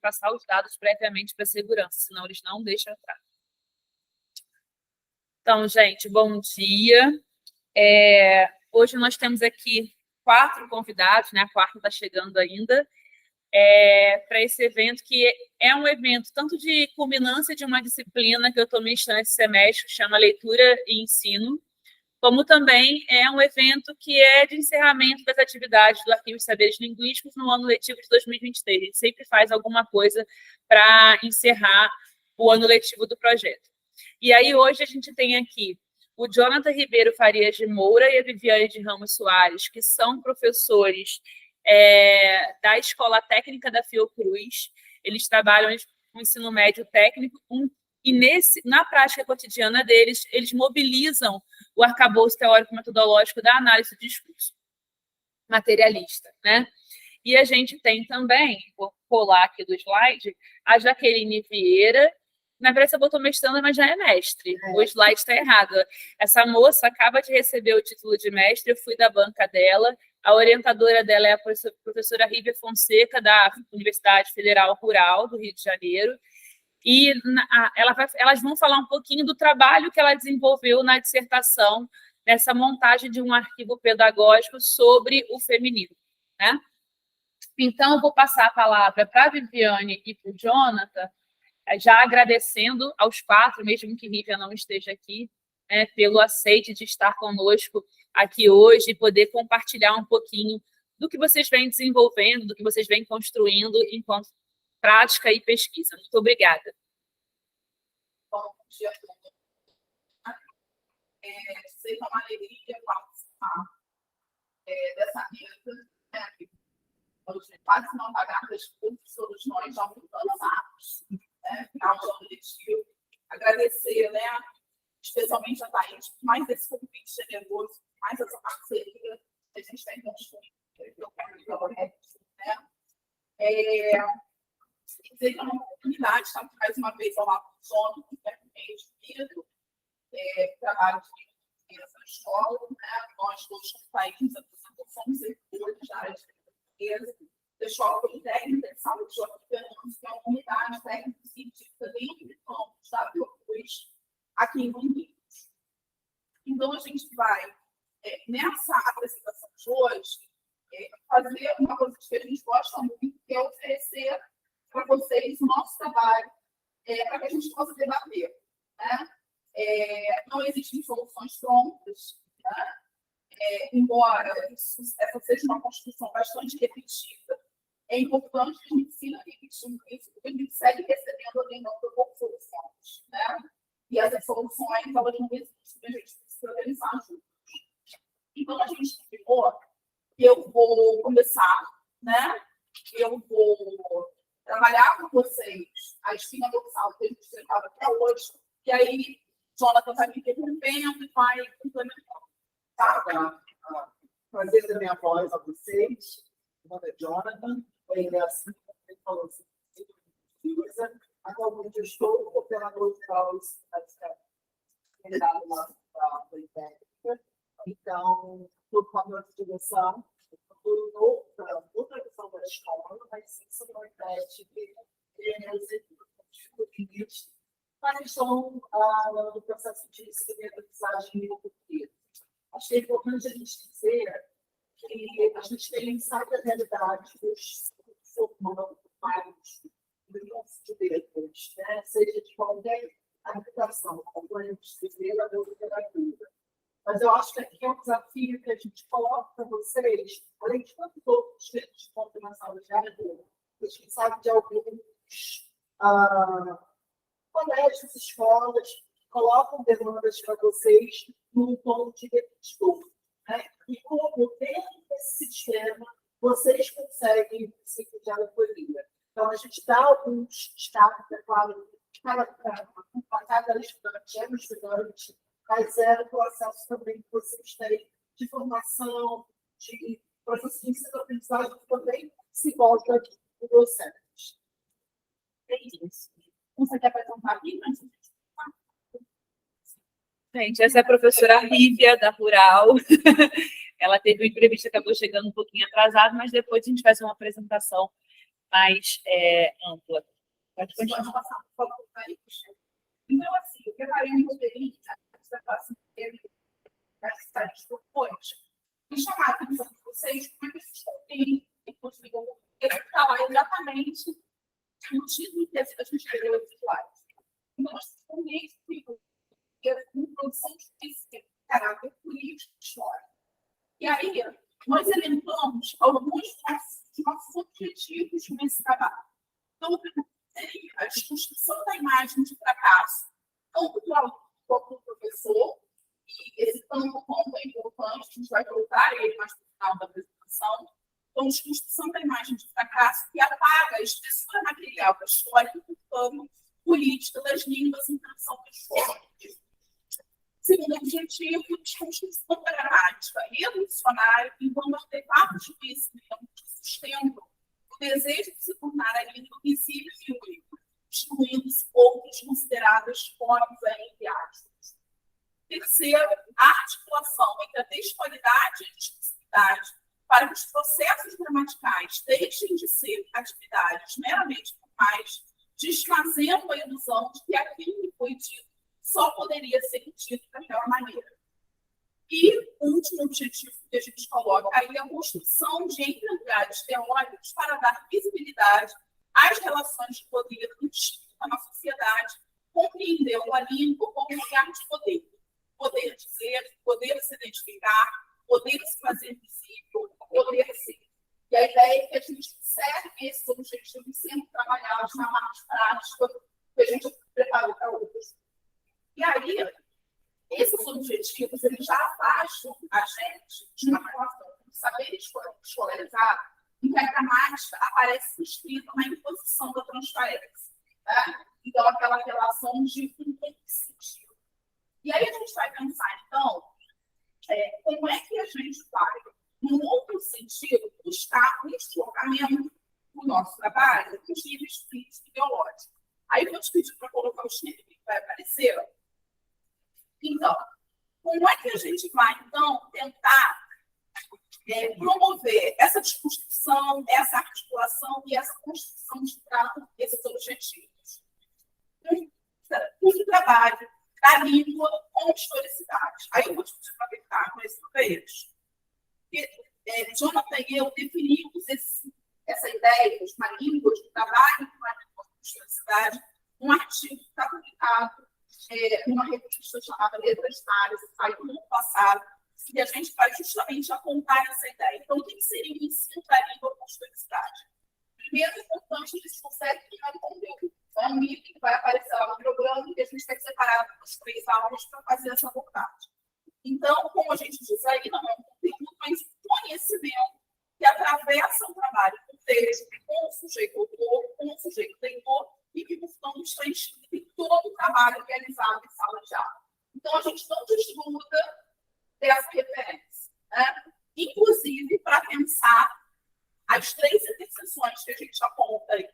passar os dados previamente para a segurança, senão eles não deixam entrar. Então, gente, bom dia. Hoje nós temos aqui 4 convidados, né? A quarta está chegando ainda, para esse evento, que é um evento tanto de culminância de uma disciplina que eu estou ministrando esse semestre, que chama Leitura e Ensino, como também é um evento que é de encerramento das atividades do Arquivo de Saberes Linguísticos no ano letivo de 2023. A gente sempre faz alguma coisa para encerrar o ano letivo do projeto. E aí, hoje, a gente tem aqui o Jonathan Ribeiro Farias de Moura e a Viviane de Ramos Soares, que são professores da Escola Técnica da Fiocruz. Eles trabalham no ensino médio técnico e na prática cotidiana deles, eles mobilizam o arcabouço teórico-metodológico da análise do discurso materialista, né? E a gente tem também, vou colar aqui do slide, a Jaqueline Vieira. Na verdade, você botou mestranda, mas já é mestre. O slide está errado. Essa moça acaba de receber o título de mestre, eu fui da banca dela. A orientadora dela é a professora Rívia Fonseca, da Universidade Federal Rural do Rio de Janeiro. E elas vão falar um pouquinho do trabalho que ela desenvolveu na dissertação, nessa montagem de um arquivo pedagógico sobre o feminino, né? Então, eu vou passar a palavra para a Viviane e para o Jonathan, já agradecendo aos 4, mesmo que Rívia não esteja aqui, pelo aceite de estar conosco aqui hoje e poder compartilhar um pouquinho do que vocês vêm desenvolvendo, do que vocês vêm construindo enquanto prática e pesquisa. Muito obrigada. Bom dia a todos. Seja uma alegria participar dessa mesa, hoje quase não pagadas por todos nós já há muitos anos, final do ano letivo. Agradecer, especialmente a Thaís, por mais esse convite generoso, mais essa parceria que a gente tem construído. Dizer que é uma oportunidade, mais uma vez, ao lado do Jonathan, que é meio de vidro, trabalho de essa escola, nós todos os países, somos servidores da área de defesa, da Escola Politécnica de Saúde de Joaquim Fernandes, que é uma unidade técnico-científica dentro do campus da Fiocruz, aqui em Manguinhos. Então, a gente vai, nessa apresentação de hoje, fazer uma coisa que a gente gosta muito, que é oferecer para vocês o nosso trabalho, para que a gente possa debater. Não existem soluções prontas, embora essa seja uma construção bastante repetida. É importante que a gente siga repetindo isso, porque a gente segue recebendo alguém não por soluções. E essas soluções, elas não existem, a gente precisa organizar juntos. Então, a gente explicou que eu vou começar, eu vou trabalhar com vocês a espinha dorsal que a gente tentava até hoje, e aí Jonathan vai me interrompendo e vai complementando. Prazer ter minha voz a vocês. Meu nome é Jonathan, ele é assim, ele falou assim, atualmente eu estou operador geral da Politécnica, então estou com a minha direção. Outra questão da escola, mas sim sobre o teste que mas estão no processo de aprendizagem no português. Acho que é importante a gente dizer que a gente tem sabe a realidade dos formandos milhões de letras, seja de qualquer aplicação, componente de primeira ou literatura. Mas eu acho que aqui é um desafio que a gente coloca para vocês, além de tantos outros que a gente conta na sala de aula, a gente sabe de alguns colégios, escolas, que colocam demandas para vocês num tom de repetidor. E como dentro desse sistema, vocês conseguem se cuidar da acolhida. Então, a gente dá alguns destaques, é claro, para cada estudante, um estudante, mas é o acesso também que vocês têm de formação, de processo de ensino-aprendizagem, que também se volta do docente. É isso. Você quer apresentar aqui? Gente, essa é a professora Rívia, da Rural. Ela teve uma entrevista, acabou chegando um pouquinho atrasada, mas depois a gente faz uma apresentação mais ampla. Pode continuar. Pode passar, por favor, aí. Então, assim, eu preparei um roteirinho da classe das cidades depois e chamar a atenção de vocês como é que vocês têm e conseguiram falar exatamente o título que a gente escreveu nos slides. Então, nós temos uma produção de caráter político e histórico. E aí, nós elencamos alguns dos nossos objetivos nesse trabalho. Então, seria a desconstrução da imagem de fracasso, tanto do aluno quanto do professor, e esse tanto quanto é importante, a gente vai voltar a ele mais no final da apresentação. Então, desconstrução da imagem de fracasso que apaga a estrutura material da história, portanto, política das línguas em transição da história. Segundo objetivo, desconstrução gramática e evolucionária, enquanto artefatos de conhecimento que sustentam o desejo de se tornar a língua visível e única, excluindo-se outras consideradas formas entre aspas. Terceiro, a articulação entre a textualidade e a discursividade para que os processos gramaticais deixem de ser atividades meramente formais, desfazendo a ilusão de que aquilo que foi dito só poderia ser dito daquela maneira. E o último objetivo que a gente coloca aí é a construção de entidades teóricos para dar visibilidade às relações de poder distintas na sociedade, compreendendo a língua como um lugar de poder. Poder dizer, poder se identificar, poder se fazer visível, poder ser. E a ideia é que a gente observe esses objetivos sendo trabalhados na parte prática que a gente preparou para outros. E aí, esses objetivos eles já afastam a gente de uma relação com o saber escolarizado em que a gramática aparece escrita na imposição da transparência. Tá? Então, aquela relação de um sentido. E aí a gente vai pensar, então, como é que a gente vai, num outro sentido, buscar um deslocamento do nosso trabalho nos níveis físicos e biológicos. Aí eu vou te pedir para colocar o níveis que vai aparecer. Então, como é que a gente vai, então, tentar promover essa discussão, essa articulação e essa construção de esses objetivos? Um trabalho da língua com historicidade. Aí eu vou te pedir para verificar com esse vez. Jonathan e eu definimos essa ideia de uma língua de trabalho com a língua com historicidade, um artigo que está publicado numa revista chamada Letras Raras, que saiu no ano passado, e a gente vai justamente apontar essa ideia. Então, o que seria o ensino da língua com historicidade? Primeiro, é importante que eles conseguem criar conteúdo. É um livro que vai aparecer lá no programa e a gente vai separar as 3 aulas para fazer essa abordagem. Então, como a gente diz aí, não é um conteúdo, mas um conhecimento que atravessa o trabalho do texto com o sujeito autor, com o sujeito leitor, e que, portanto, está inscrito em todo o trabalho realizado em sala de aula. Então, a gente não desgruda dessa referência. Né? Inclusive, para pensar as 3 interseções que a gente aponta aí,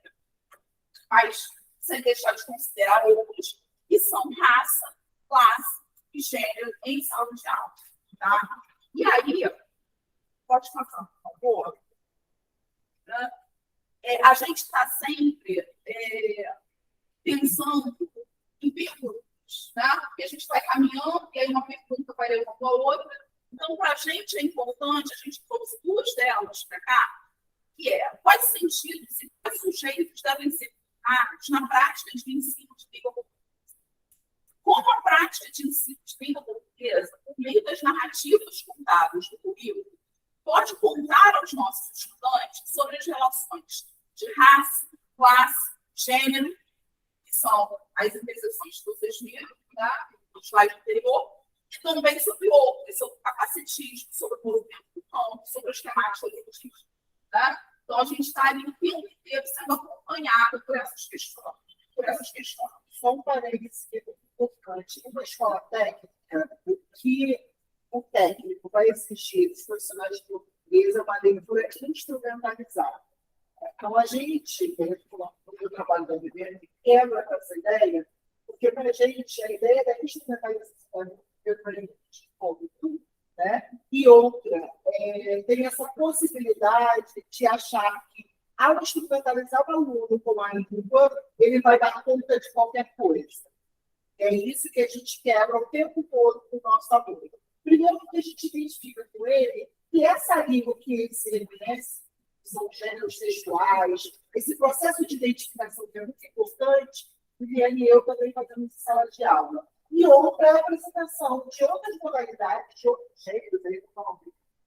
mas sem deixar de considerar outros, que são raça, classe e gênero em sala de aula. Tá? E aí, pode passar, por favor. A gente está sempre pensando em perguntas, né? Porque a gente vai caminhando e aí uma pergunta vai levando a outra. Então, para a gente é importante, a gente trouxe 2 delas para cá, que é quais sentidos e quais sujeitos devem ser focados na prática de ensino de língua portuguesa. Como a prática de ensino de língua portuguesa, por meio das narrativas contadas do currículo, pode contar aos nossos estudantes sobre as relações de raça, classe, gênero, que são as interseções que vocês viram, né, no slide anterior, e também sobre outros, sobre o capacitismo, sobre o movimento do campo, sobre as temáticas políticas. Né? Então, a gente está ali o tempo inteiro sendo acompanhado por essas questões. Só um parênteses que é importante. Uma escola técnica, que o técnico vai exigir dos profissionais de português é uma leitura instrumentalizada. Então, a gente, no trabalho da Viviane, quebra essa ideia, porque para a gente, a ideia da instrumentalização né? E outra, tem essa possibilidade de achar que Ao instrumentalizar o aluno com a língua, ele vai dar conta de qualquer coisa. É isso que a gente quebra o tempo todo com o nosso aluno. Primeiro, porque a gente identifica com ele que essa língua que ele se reconhece são gêneros textuais, esse processo de identificação que é muito importante, Viviane e eu também fazemos em sala de aula. E outra é a apresentação de outras modalidades, de outros gêneros, aí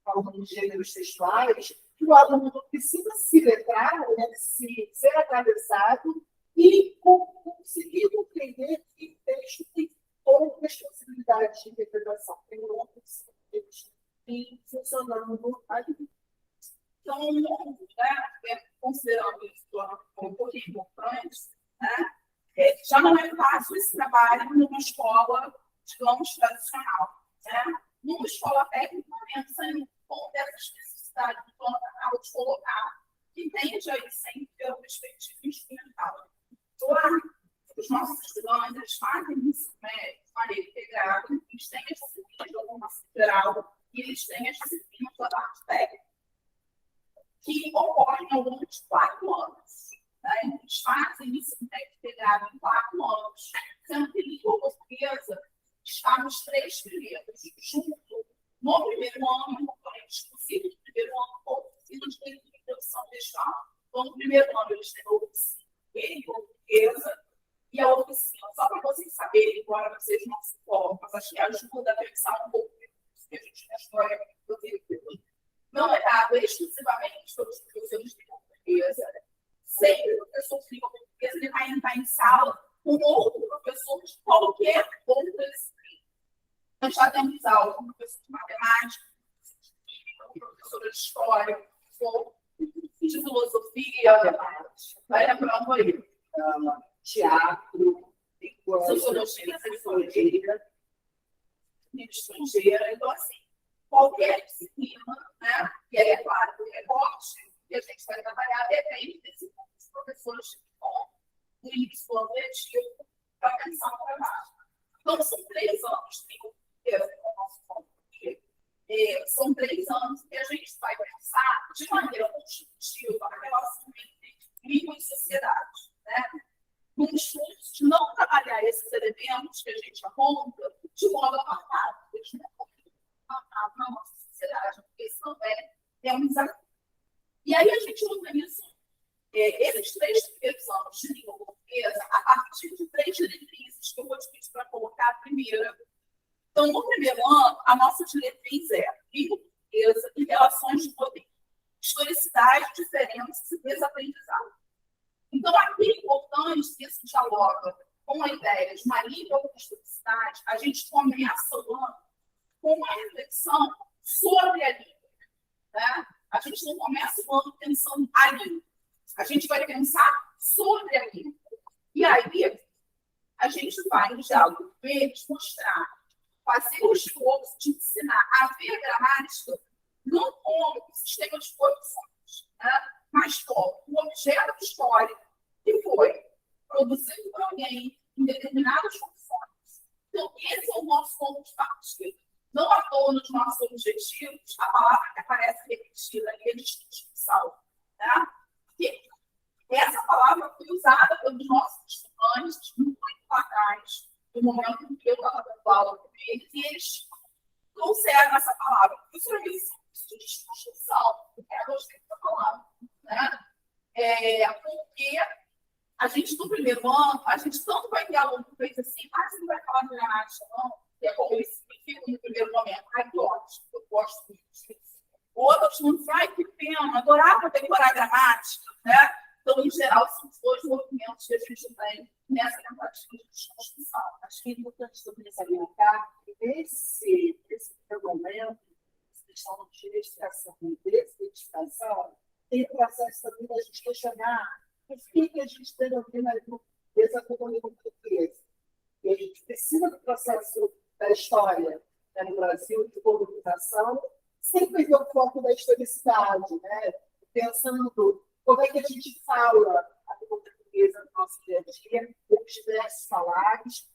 falando de gêneros textuais, que o aluno precisa se letrar, né, ser atravessado e conseguir compreender que o texto tem outras possibilidades de interpretação, tem outros e funcionando ali. Então, né, considerando isso um pouquinho importante, né, já não é fácil esse trabalho numa escola, digamos, tradicional. Né? Numa escola técnica, pensa em como dessa especificidade do plano canal de colocar, que tende aí sempre a perspectiva instrumental. Lá, os nossos estudantes, eles fazem isso, né, de maneira integrada, eles têm as disciplinas de formação geral e eles têm as disciplinas da parte técnica, que ocorrem ao longo de 4 anos. Né? Eles fazem isso integrado em 4 anos, sendo que língua portuguesa está nos 3 primeiros, junto no primeiro ano, componentes possíveis do primeiro ano, oficinas de introdução textual. Então, no primeiro ano, eles têm a oficina em língua portuguesa e a oficina, só para vocês saberem, embora não seja nosso foco, mas acho que ajuda a pensar um pouco que a gente na história não é dado exclusivamente pelos professores de língua portuguesa. Sempre o professor de língua portuguesa ele vai entrar em sala com outro professor de qualquer outra disciplina. Nós já temos aula com professor de matemática, com professor de história, professor de filosofia, vai lembrando aí. Teatro, Sociologia estrangeira. Então, assim, qualquer disciplina, né? E aí, é claro, o recorte que a gente vai trabalhar depende desses professores que vão no início do ano letivo para pensar no trabalho. Então, são 3 anos que o nosso foco aqui. São 3 anos que a gente vai pensar de maneira construtiva a relação entre língua e sociedade. Né? Num esforço de não trabalhar esses elementos que a gente aponta de modo apartado. Eles não apartado na nossa sociedade, porque isso também é um desafio. E aí a gente organiza esses 3 primeiros anos de língua portuguesa a partir de 3 diretrizes que eu vou te pedir para colocar a primeira. Então, no primeiro ano, a nossa diretriz é língua portuguesa e relações de poder, historicidade, diferenças e desaprendizado. Então, aqui é importante que isso dialoga com a ideia de uma língua com historicidade. A gente começa o ano com uma reflexão sobre a língua. Né? A gente não começa o ano pensando a língua. A gente vai pensar sobre a língua. E aí, a gente vai, no diálogo com eles, mostrar, fazer o esforço de ensinar a ver a gramática não como um sistema de posições, né? Mas como um objeto histórico que foi produzido por alguém em determinadas funções. Então, esse é o nosso ponto de partida. Não à toa nos nossos objetivos, a palavra que aparece repetida ali é distinção. Né? E essa palavra foi usada pelos nossos estudantes muito lá atrás, no momento em que eu estava dando aula com eles, e eles trouxeram essa palavra. Isso é isso de distinção, é a que está falando. Né? Porque a gente, no primeiro ano, a gente tanto vai ter aluno que fez assim, você não vai falar de gramática, não, que é como eles significam no primeiro momento. Ai, que ótimo, eu gosto disso. Outros não dizem, ai, que pena, adorava decorar gramática, né? Então, em geral, são os 2 movimentos que a gente tem nessa tentativa de discussão. Acho que é importante também salientar que nesse momento, essa questão de registração e descodificação, tem o processo também da gente questionar o que a gente denomina de portuguesa como língua portuguesa. E a gente precisa do processo da história, né, no Brasil, de colonização, sem perder o foco da historicidade, né? Pensando como é que a gente fala a língua portuguesa no nosso dia a dia, os diversos falares,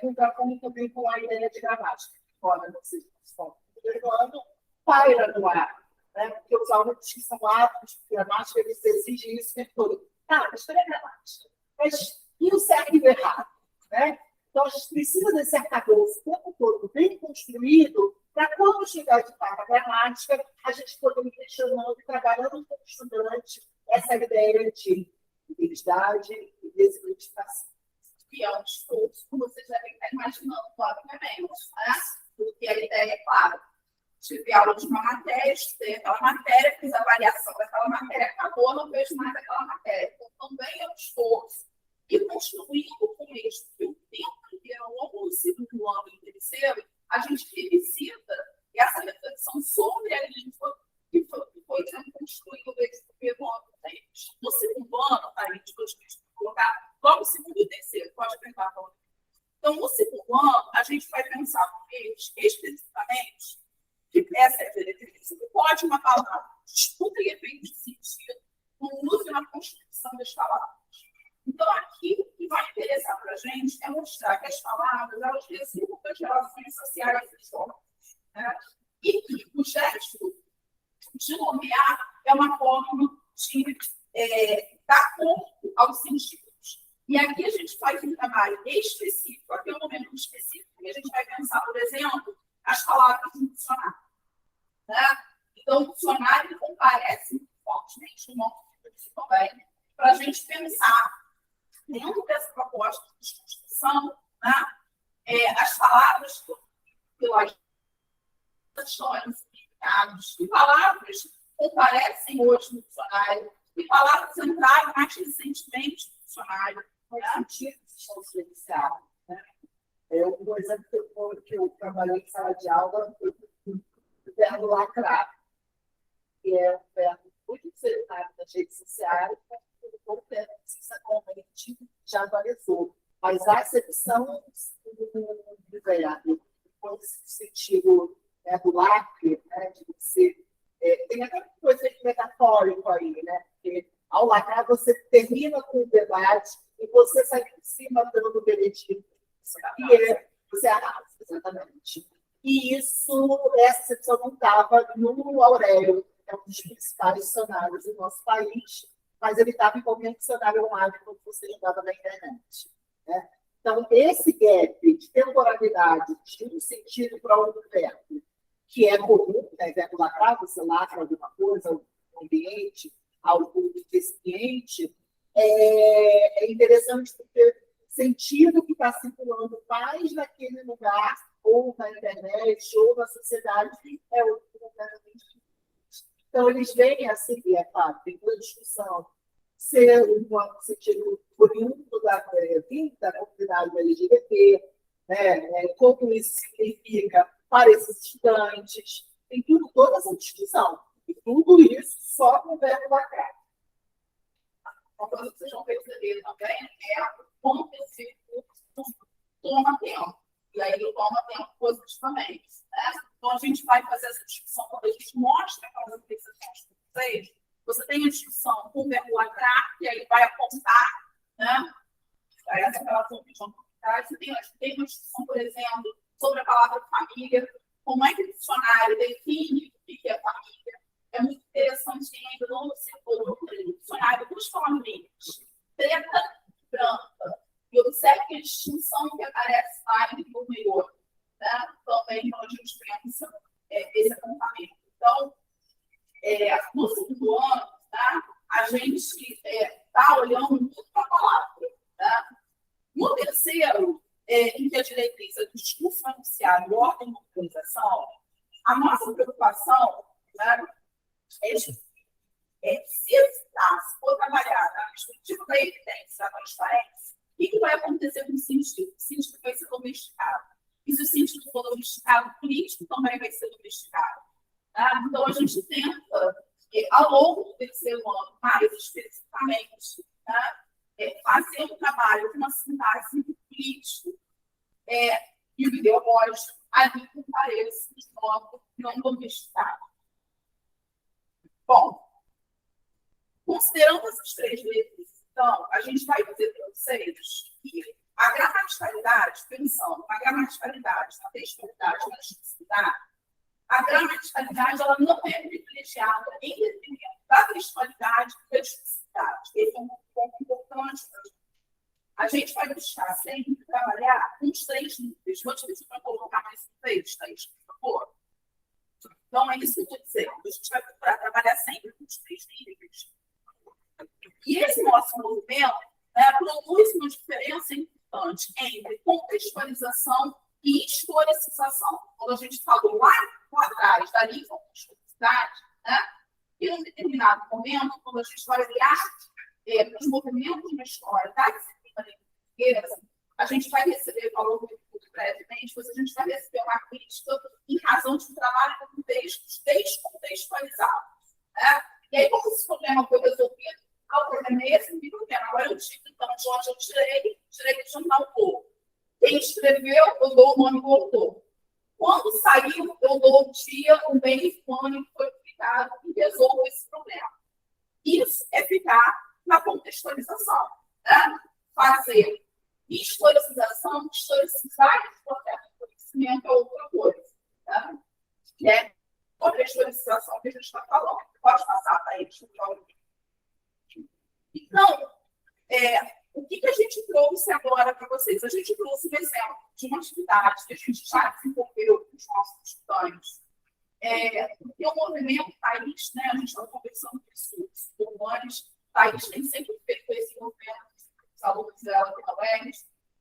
contrapondo também com a ideia de gramática, que fora não seja nosso foco. O ano paira no ar. né? Porque os alunos que são aptos de gramática, eles exigem isso o tempo todo. Tá, mas cadê a gramática? Mas e o certo e o errado? Né? Então, a gente precisa desse arcabouço o tempo todo bem construído para, quando chegar de fato a gramática, a gente poder ir questionando e trabalhando com o estudante essa ideia de identidade e desmitificação. E é um discurso, como vocês devem estar imaginando, obviamente, né? Porque a ideia é clara. Tive aula de uma matéria, estudei aquela matéria, fiz avaliação daquela matéria, acabou, não vejo mais aquela matéria. Então, também é um esforço. E construindo com isso, que o tempo inteiro, ao longo do segundo ano e terceiro, a gente revisita essa reflexão sobre a língua que foi sendo construída desde o primeiro ano. No segundo ano, a gente gostaria de colocar logo o segundo e o terceiro, pode pensar. Então, no segundo ano, a gente vai pensar com eles, especificamente, que essa é a diretriz, que pode uma palavra disputa e efeito de sentido no uso e na construção das palavras. Então, aqui o que vai interessar para a gente é mostrar que as palavras, elas resultam das relações sociais históricas, né? E que o gesto de nomear é uma forma de dar corpo aos sentidos. E aqui a gente faz um trabalho específico, aqui é um momento específico, e a gente vai pensar, por exemplo, as palavras no dicionário. Né? Então, o dicionário comparece fortemente no nosso também, para a gente pensar, dentro dessa proposta de construção, né, as palavras pelas histórias, significados, e palavras comparecem hoje no dicionário, e palavras entraram mais recentemente no dicionário. Quais sentidos estão silenciados? Né? Por exemplo, que eu trabalhei em sala de aula, o verbo lacrar, que é um verbo muito disseminado nas redes sociais, o verbo atualmente já atualizou. Mas a acepção do verbo, com esse sentido do lacre, né, de você. Tem até uma coisa metafórica aí, né? Porque ao lacrar você termina com verdade e você sai por cima dando o benedito. E você arrasa, exatamente. E essa acepção não estava no Aurélio, que é um dos principais dicionários do nosso país, mas ele estava em qualquer dicionário online quando você jogava na internet. Né? Então, esse gap de temporalidade, de um sentido para outro verbo, que é comum, né? Verbo lacrar, você lacra alguma coisa, um ambiente, algo recipiente, é interessante porque o sentido que está circulando mais naquele lugar, ou na internet, ou na sociedade, é outro completamente diferente. Então, eles veem assim, é claro, tem toda a discussão, ser um sentido oriundo da comunidade LGBT, né? Como isso significa para esses estudantes, tem toda essa discussão. E tudo isso só com o verbo lacrar. Uma coisa que vocês vão perceber também é como esse curso toma tempo. E aí ele toma tempo positivamente. Né? Então, a gente vai fazer essa discussão quando a gente mostra aquelas apresentações para vocês. Você tem a discussão com o verbo lacrar, que aí vai apontar, né? Essa relação que vão apontar. Você tem uma discussão, por exemplo, sobre a palavra família. Como é que o dicionário define o que é família? É muito interessante que ainda não se falou no dicionário dos famílias. Preta e branca. E observe que a distinção que aparece lá entre um e outro. Né? Também, quando a gente pensa esse apontamento. Então, no segundo ano, tá? A gente está olhando muito para a palavra. Tá? No terceiro, em que a diretriz é do discurso anunciado e ordem de organização, a nossa preocupação, né, se for trabalhar na perspectiva da evidência, da transparência, o que vai acontecer com o científico? O científico vai ser domesticado. E se o científico for domesticado, o político também vai ser domesticado. Tá? Então, a gente tenta, ao longo do terceiro ano, mais especificamente, tá? Fazer um trabalho com uma sintaxe político e o ideológico ali com paredes de modo não domesticado. Bom, considerando essas três letras, então, a gente vai dizer para vocês que a gramaticalidade, pensando na gramaticalidade, na textualidade, na expressividade, a gramaticalidade ela não é privilegiada em detrimento da textualidade e da especificidade. Esse é um ponto importante. A gente vai buscar sempre trabalhar com os 3 níveis. Vou te pedir para colocar mais um 3, Thaís, por favor. Então, é isso que eu estou dizendo. A gente vai procurar trabalhar sempre com os 3 níveis. E esse nosso movimento produz uma diferença importante entre contextualização e historicização. Quando a gente falou lá atrás da língua contextualidade, e em um determinado momento, quando a gente vai olhar os movimentos na história da disciplina portuguesa, a gente vai receber, falou muito brevemente, mas a gente vai receber uma crítica em razão de um trabalho com textos descontextualizados. E aí, como esse problema foi resolvido, o problema é esse, agora eu digo, então, de onde eu tirei de jornal um pouco. Quem escreveu, eu dou o nome do autor. Quando saiu, eu dou o dia, o mês, o ano que foi publicado e resolvo esse problema. Isso é ficar na contextualização. Fazer historicização, historicizar esse processo de conhecimento é outra coisa. Contextualização que a gente está falando. Pode passar para eles. Então, o que a gente trouxe agora para vocês? A gente trouxe um exemplo de uma atividade que a gente já desenvolveu com os nossos estudantes. Porque o movimento Thaís, a gente está conversando com os urbanos, Thaís tem sempre feito esse movimento, os alunos dela que não é,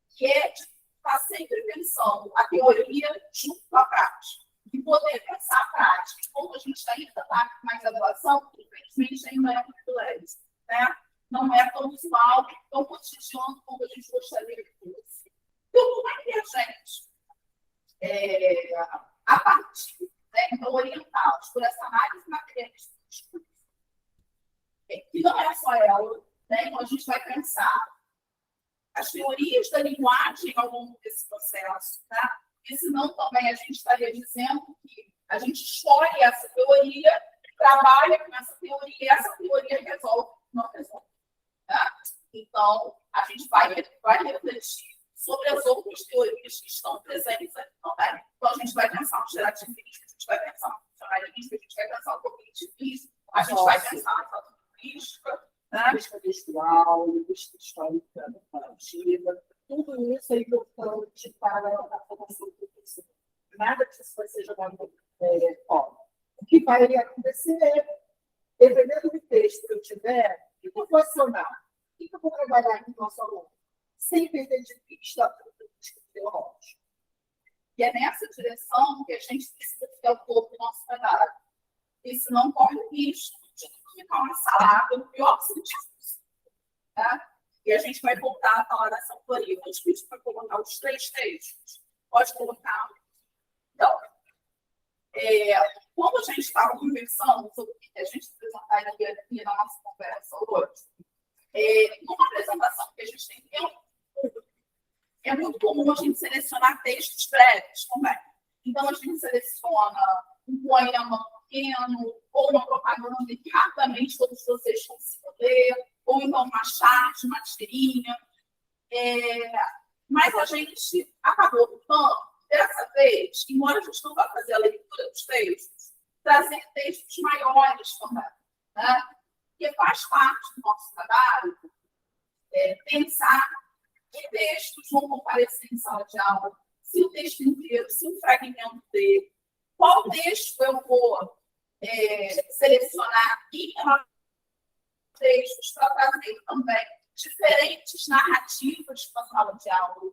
que é de estar sempre pensando a teoria junto à prática. E poder pensar a prática. Como a gente ainda está mais graduação, infelizmente ainda é muito leve. Não é tão usual, tão cotidiano como a gente gostaria que fosse. Então, como é que a gente, a partir, então, orientados por essa análise materialista do discurso, que não é só ela, então a gente vai pensar as teorias da linguagem ao longo desse processo, porque senão também a gente estaria dizendo que a gente escolhe essa teoria, trabalha com essa teoria, e essa teoria resolve, não resolve. Então, a gente vai refletir sobre as outras teorias que estão presentes aqui também. Então, a gente vai pensar no gerativismo, a gente vai pensar no funcionalismo, a gente vai pensar no cognitivismo, a gente vai pensar na linguística, linguística textual, linguística histórica, narrativa. Tudo isso é importante para a formação do professor. Nada disso vai ser jogado fora. O que vai acontecer é, dependendo do texto que eu tiver, eu vou acionar. O que eu vou trabalhar aqui no nosso aluno? Sem perder de vista o crítico teológico. E é nessa direção que a gente precisa ficar um pouco do nosso trabalho. E senão corre o risco de ficar uma salada no pior sentido. E a gente vai voltar a falar dessa autoria. Eu te pedi para colocar os 3 textos. Pode colocar. Então, como a gente estava conversando sobre o que a gente apresentaria aqui na nossa conversa hoje, numa apresentação que a gente tem tempo, é muito comum a gente selecionar textos breves também. Então, a gente seleciona um poema pequeno, ou uma propaganda que rapidamente todos vocês consigam ler, ou então uma charge, uma tirinha. Mas a gente acabou optando, dessa vez, embora a gente não vá fazer a leitura dos textos, trazer textos maiores também. Porque faz parte do nosso trabalho pensar que textos vão comparecer em sala de aula, se o texto inteiro, se o fragmento dele, qual texto eu vou selecionar aqui, textos para trazer também diferentes narrativas para a sala de aula.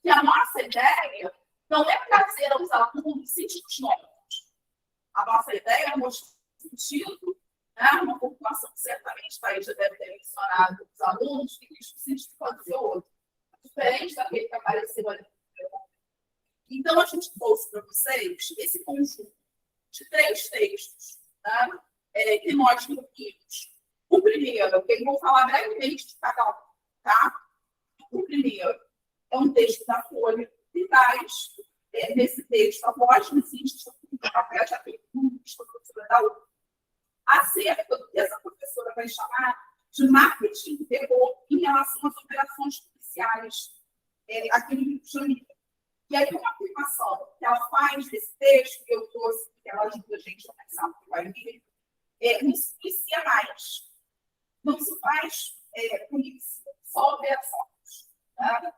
E a nossa ideia não é trazer aos alunos sentidos novos. A nossa ideia é mostrar sentido, uma população que certamente já deve ter mencionado os alunos que diz que o sentido pode ser outro, diferente daquele que apareceu ali. Então, a gente trouxe para vocês esse conjunto de 3 textos que nós reunimos. O primeiro, eu vou falar brevemente de cada um, tá? O primeiro é um texto da Folha que traz, nesse texto, a voz do cientista público, já tem uma professora da UFRGS, acerca do que essa professora vai chamar de marketing terror em relação às operações policiais aqui no Rio de Janeiro. E aí, uma afirmação que ela faz nesse texto que eu trouxe, que ela ajuda a gente a pensar o que vai vir, não se policia mais. Não se faz polícia, só operações. Tá?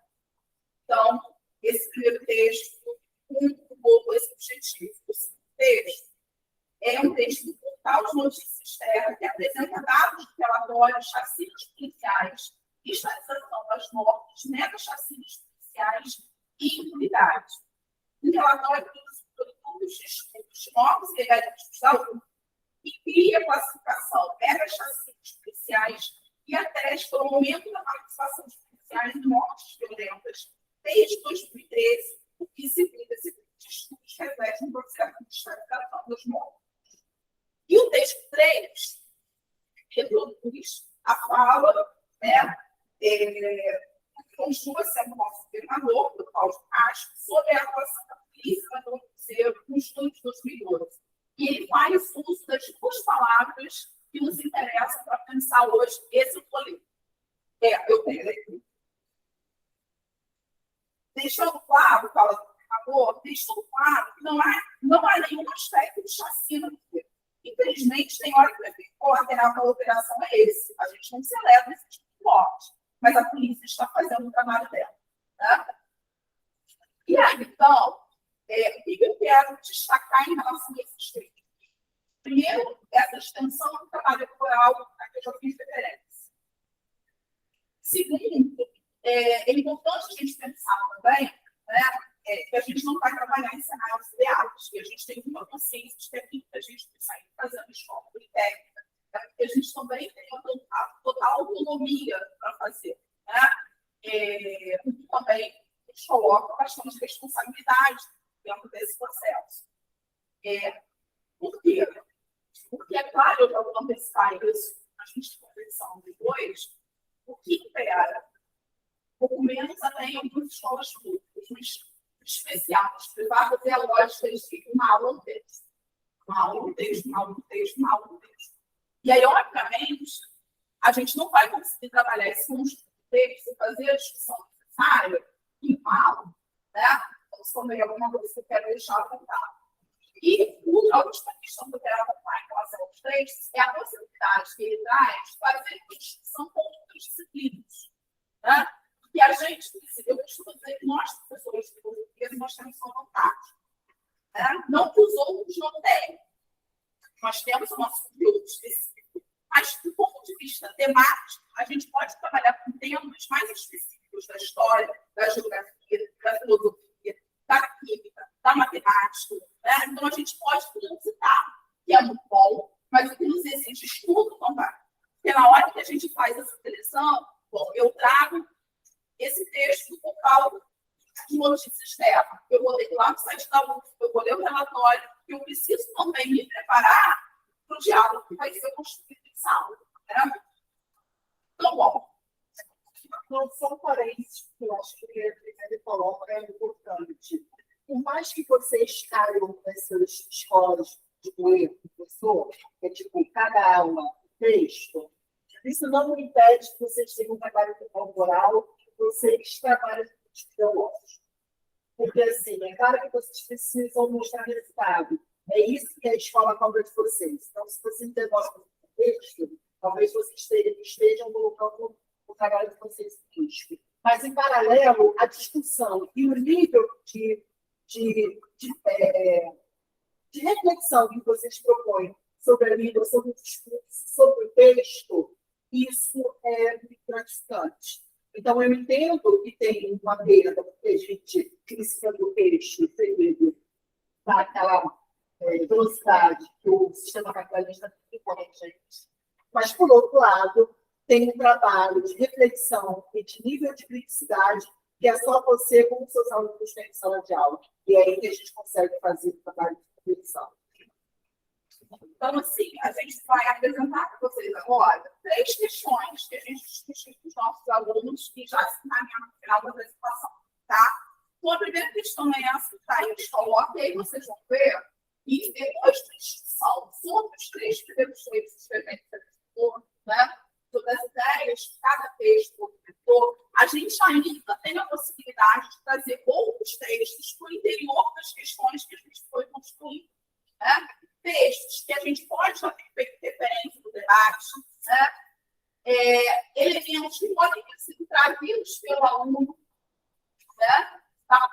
Então, esse primeiro texto cumpre um pouco esse objetivo. O segundo texto é um texto do portal de notícias Terra, que apresenta dados do relatório Chacinas Policiais, estatização das mortes, meta-chacinas policiais e impunidade. Um relatório produzido pelo Grupo de Estudos de Novos e Legalismos de Saúde, e cria a classificação meta-chacinas policiais e atesta o aumento da participação dos policiais em mortes violentas desde 2013, o que segundo esse grupo de estudos reflete um processo de estabilização das mortes. E o texto 3 reproduz a fala, continua sendo nosso governador, do Paulo Castro, sobre a atuação da polícia no Cruzeiro no estudo de 2012. E ele faz uso das duas palavras que nos interessam para pensar hoje esse político. Eu tenho aqui. Deixando claro, fala do governador, deixando claro que não há nenhum aspecto de chacina no Cruzeiro. Infelizmente, tem hora que o efeito colateral da operação é esse. A gente não celebra esse tipo de morte, mas a polícia está fazendo o trabalho dela. Tá? E aí, então, o que eu quero destacar em relação a esses textos? Primeiro, essa extensão do trabalho rural a que eu já fiz referência. Segundo, é importante a gente pensar também, que a gente não vai trabalhar em cenários ideais, que a gente tem muita consciência de que aqui a gente está fazendo escola politécnica, que a gente também tem uma total autonomia para fazer. Também nos coloca bastante responsabilidade dentro desse processo. Por quê? Porque, é claro, eu já vou antecipar isso, a gente conversando depois, o que impera, pouco menos até em algumas escolas públicas, mas especiais, privadas, é a lógica de uma aula um texto. Uma aula um texto, uma aula um texto, uma aula um texto. E aí, obviamente, a gente não vai conseguir trabalhar esse conjunto de textos e fazer a discussão necessária em uma aula. Então, se também alguma coisa que eu quero deixar apontado. E a última questão que eu quero apontar em relação aos textos é a possibilidade que ele traz de fazer uma discussão com outras disciplinas. E a gente, eu costumo dizer que nós, professores de português, nós temos uma vantagem. Não que os outros não tenham. Nós temos o nosso conteúdo específico. Mas, do ponto de vista temático, a gente pode trabalhar com temas mais específicos da história, da geografia, da filosofia, da química, da matemática. Então, a gente pode transitar, que é muito bom, mas o que nos exige estudo também. Porque na hora que a gente faz essa seleção, eu trago esse texto do portal de notícias Terra. Eu vou ler lá no site da UF, eu vou ler o relatório, eu preciso também me preparar para o diálogo que vai ser construído em sala. Então, bom. Não são parênteses que eu acho que ele coloca é importante. Por mais que vocês caiam nessas escolas de erro, professor, é tipo, cada aula, texto, isso não impede que vocês tenham um trabalho corporal, que vocês trabalhem com os ideológicos. Porque, assim, é claro que vocês precisam mostrar resultado. É isso que a escola cobra de vocês. Então, se vocês demoram o texto, talvez vocês estejam colocando o trabalho de vocês em risco. Mas, em paralelo, a discussão e o nível de reflexão que vocês propõem sobre a língua, sobre o discurso, sobre o texto, isso é muito gratificante. Então, eu entendo que tem uma perda, porque a gente cresceu do texto, seguido daquela velocidade que o sistema capitalista impõe a gente. Mas, por outro lado, tem um trabalho de reflexão e de nível de criticidade que é só você, como seus alunos, têm em sala de aula. E é aí que a gente consegue fazer o trabalho de reflexão. Então, assim, a gente vai apresentar para vocês agora 3 questões que a gente discutiu com os nossos alunos e já se encaminham no final da apresentação, tá? Então, a primeira questão é essa que está aí, eles colocam, e aí vocês vão ver, e depois da discussão sobre os 3 primeiros textos que a gente apresentou, sobre as ideias de cada texto, a gente ainda tem a possibilidade de trazer outros textos para o interior das questões que a gente foi construindo. Né? Textos que a gente pode já ter feito referência no debate, né? Elementos que podem ter sido trazidos pelo aluno, né?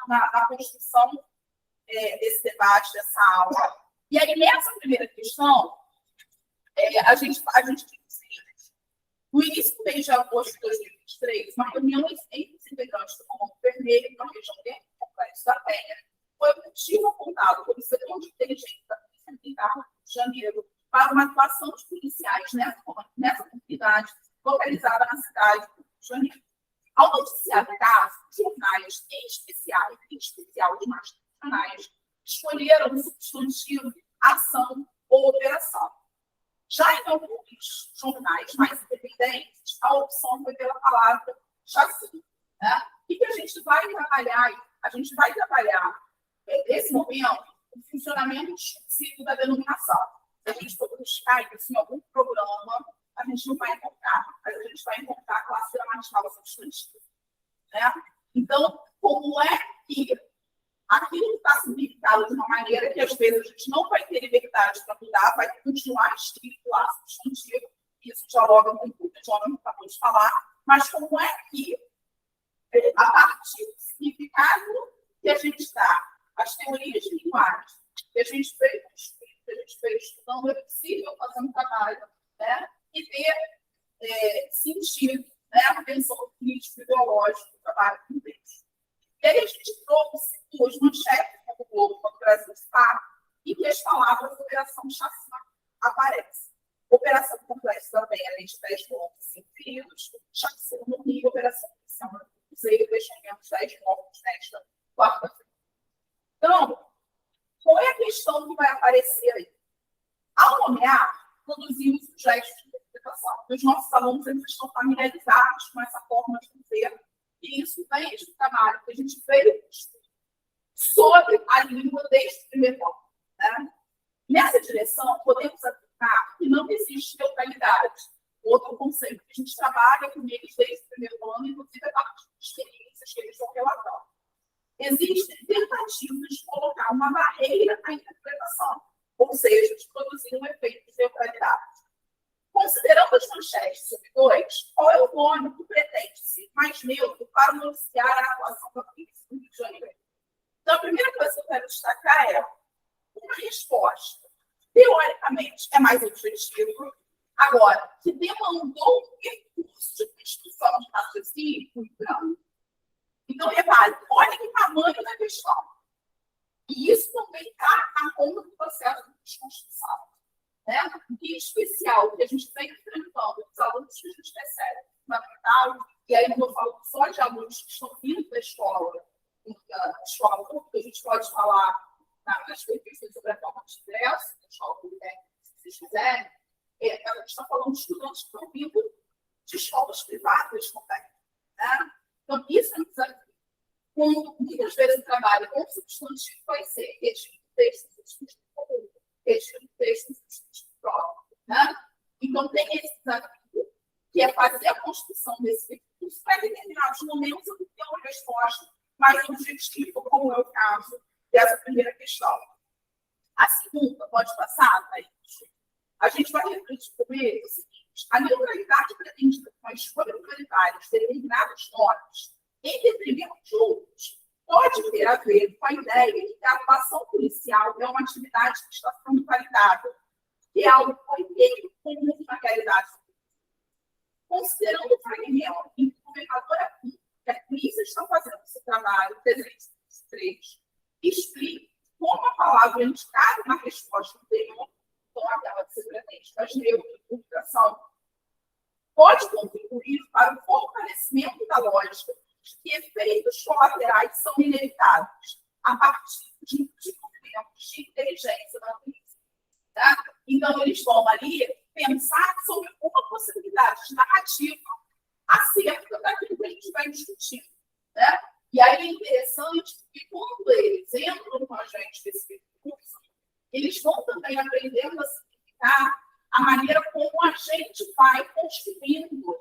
na construção desse debate, dessa aula. E aí, nessa primeira questão, a gente tem o seguinte: no início do mês de agosto de 2023, uma reunião entre os integrantes do Comando Vermelho, na região do Complexo da Penha, foi o motivo apontado pelo setor de inteligência da Polícia Militar do Rio de Janeiro para uma atuação dos policiais nessa comunidade localizada na cidade do Rio de Janeiro. Ao noticiar o caso, jornais em especial os mais tradicionais escolheram o substantivo ação ou operação. Já em alguns jornais mais independentes, a opção foi pela palavra chacina. Né? E que a gente vai trabalhar, nesse momento, o funcionamento específico da denominação. Se a gente for buscar isso em algum programa, a gente não vai encontrar, mas a gente vai encontrar a classe gramatical substantiva. Né? Então, como é que aquilo está simplificado de uma maneira que, às vezes, a gente não vai ter liberdade para mudar, vai continuar escrito lá, substantivo, isso dialoga com o que o Jonathan acabou de falar, mas como é que, a partir do significado que a gente está, as teorias de linguagem, que a gente veio construindo, que a gente veio estudando, é possível fazer um trabalho, né, e ter sentido, né, a pensão crítico ideológico do trabalho com o texto. E aí a gente trouxe duas manchetes do Globo quando o Brasil está, e que as palavras operação chacina aparecem. Operação Complexo da Penha, além de 10 mortos e 5 feridos, chacina no Rio, operação policial no Cruzeiro, deixando 10 mortos nesta quarta-feira. Então, qual é a questão que vai aparecer aí? Ao nomear, produzimos um gesto de interpretação. Os nossos alunos eles estão familiarizados com essa forma de dizer, e isso vem do trabalho que a gente veio construir sobre a língua desde o primeiro ano. Né? Nessa direção, podemos aplicar que não existe neutralidade. Outro conceito que a gente trabalha com eles desde o primeiro ano, inclusive a partir de experiências que eles estão relatando. Existem tentativas de colocar uma barreira à interpretação, ou seja, de produzir um efeito de neutralidade. Considerando as manchetes sobre 2, qual é o nome que pretende ser mais neutro para noticiar a atuação da polícia do Rio de Janeiro? Então, a primeira coisa que eu quero destacar é uma resposta, teoricamente, é mais objetiva, agora, que demandou um recurso de construção de raciocínio muito grande. Então, repare, olha que tamanho da questão. E isso também está na conta do processo de desconstrução. Né? Em especial, que a gente vem enfrentando os alunos que a gente recebe fundamental, e aí não falo só de alunos que estão vindo da escola pública, a gente pode falar nas perfeições sobre a forma de ingresso, da escola pública, se vocês quiserem, a gente está falando de estudantes que estão vindo de escolas privadas também. Né? Então, isso é um desafio. Quando muitas vezes o trabalho com substantivo vai ser este texto substantivo comum, este texto substantivo próprio. Né? Então, tem esse desafio, que é fazer a construção desse recurso para determinados momentos eu ter uma resposta mais objetiva, como é o caso dessa primeira questão. A segunda, pode passar, a gente vai refletir com ele o seguinte: a neutralidade pretendida com a escolha prioritária de determinadas normas em detrimento de outros, pode ter a ver com a ideia de que a atuação policial é uma atividade que está sendo validada, que é algo corriqueiro, comum na realidade. Considerando o fragmento em que o governador e a polícia estão fazendo esse trabalho, 303, explica como a palavra indicada na resposta anterior, com aquela que se pretende, das neurocomunicação, pode contribuir para o fortalecimento da lógica de que efeitos colaterais são inevitáveis a partir de movimentos de inteligência da polícia. Tá? Então, eles vão ali pensar sobre uma possibilidade de narrativa acerca daquilo que a gente vai discutir. Né? E aí é interessante que quando eles entram com a gente nesse curso, eles vão também aprendendo a significar a maneira como a gente vai construindo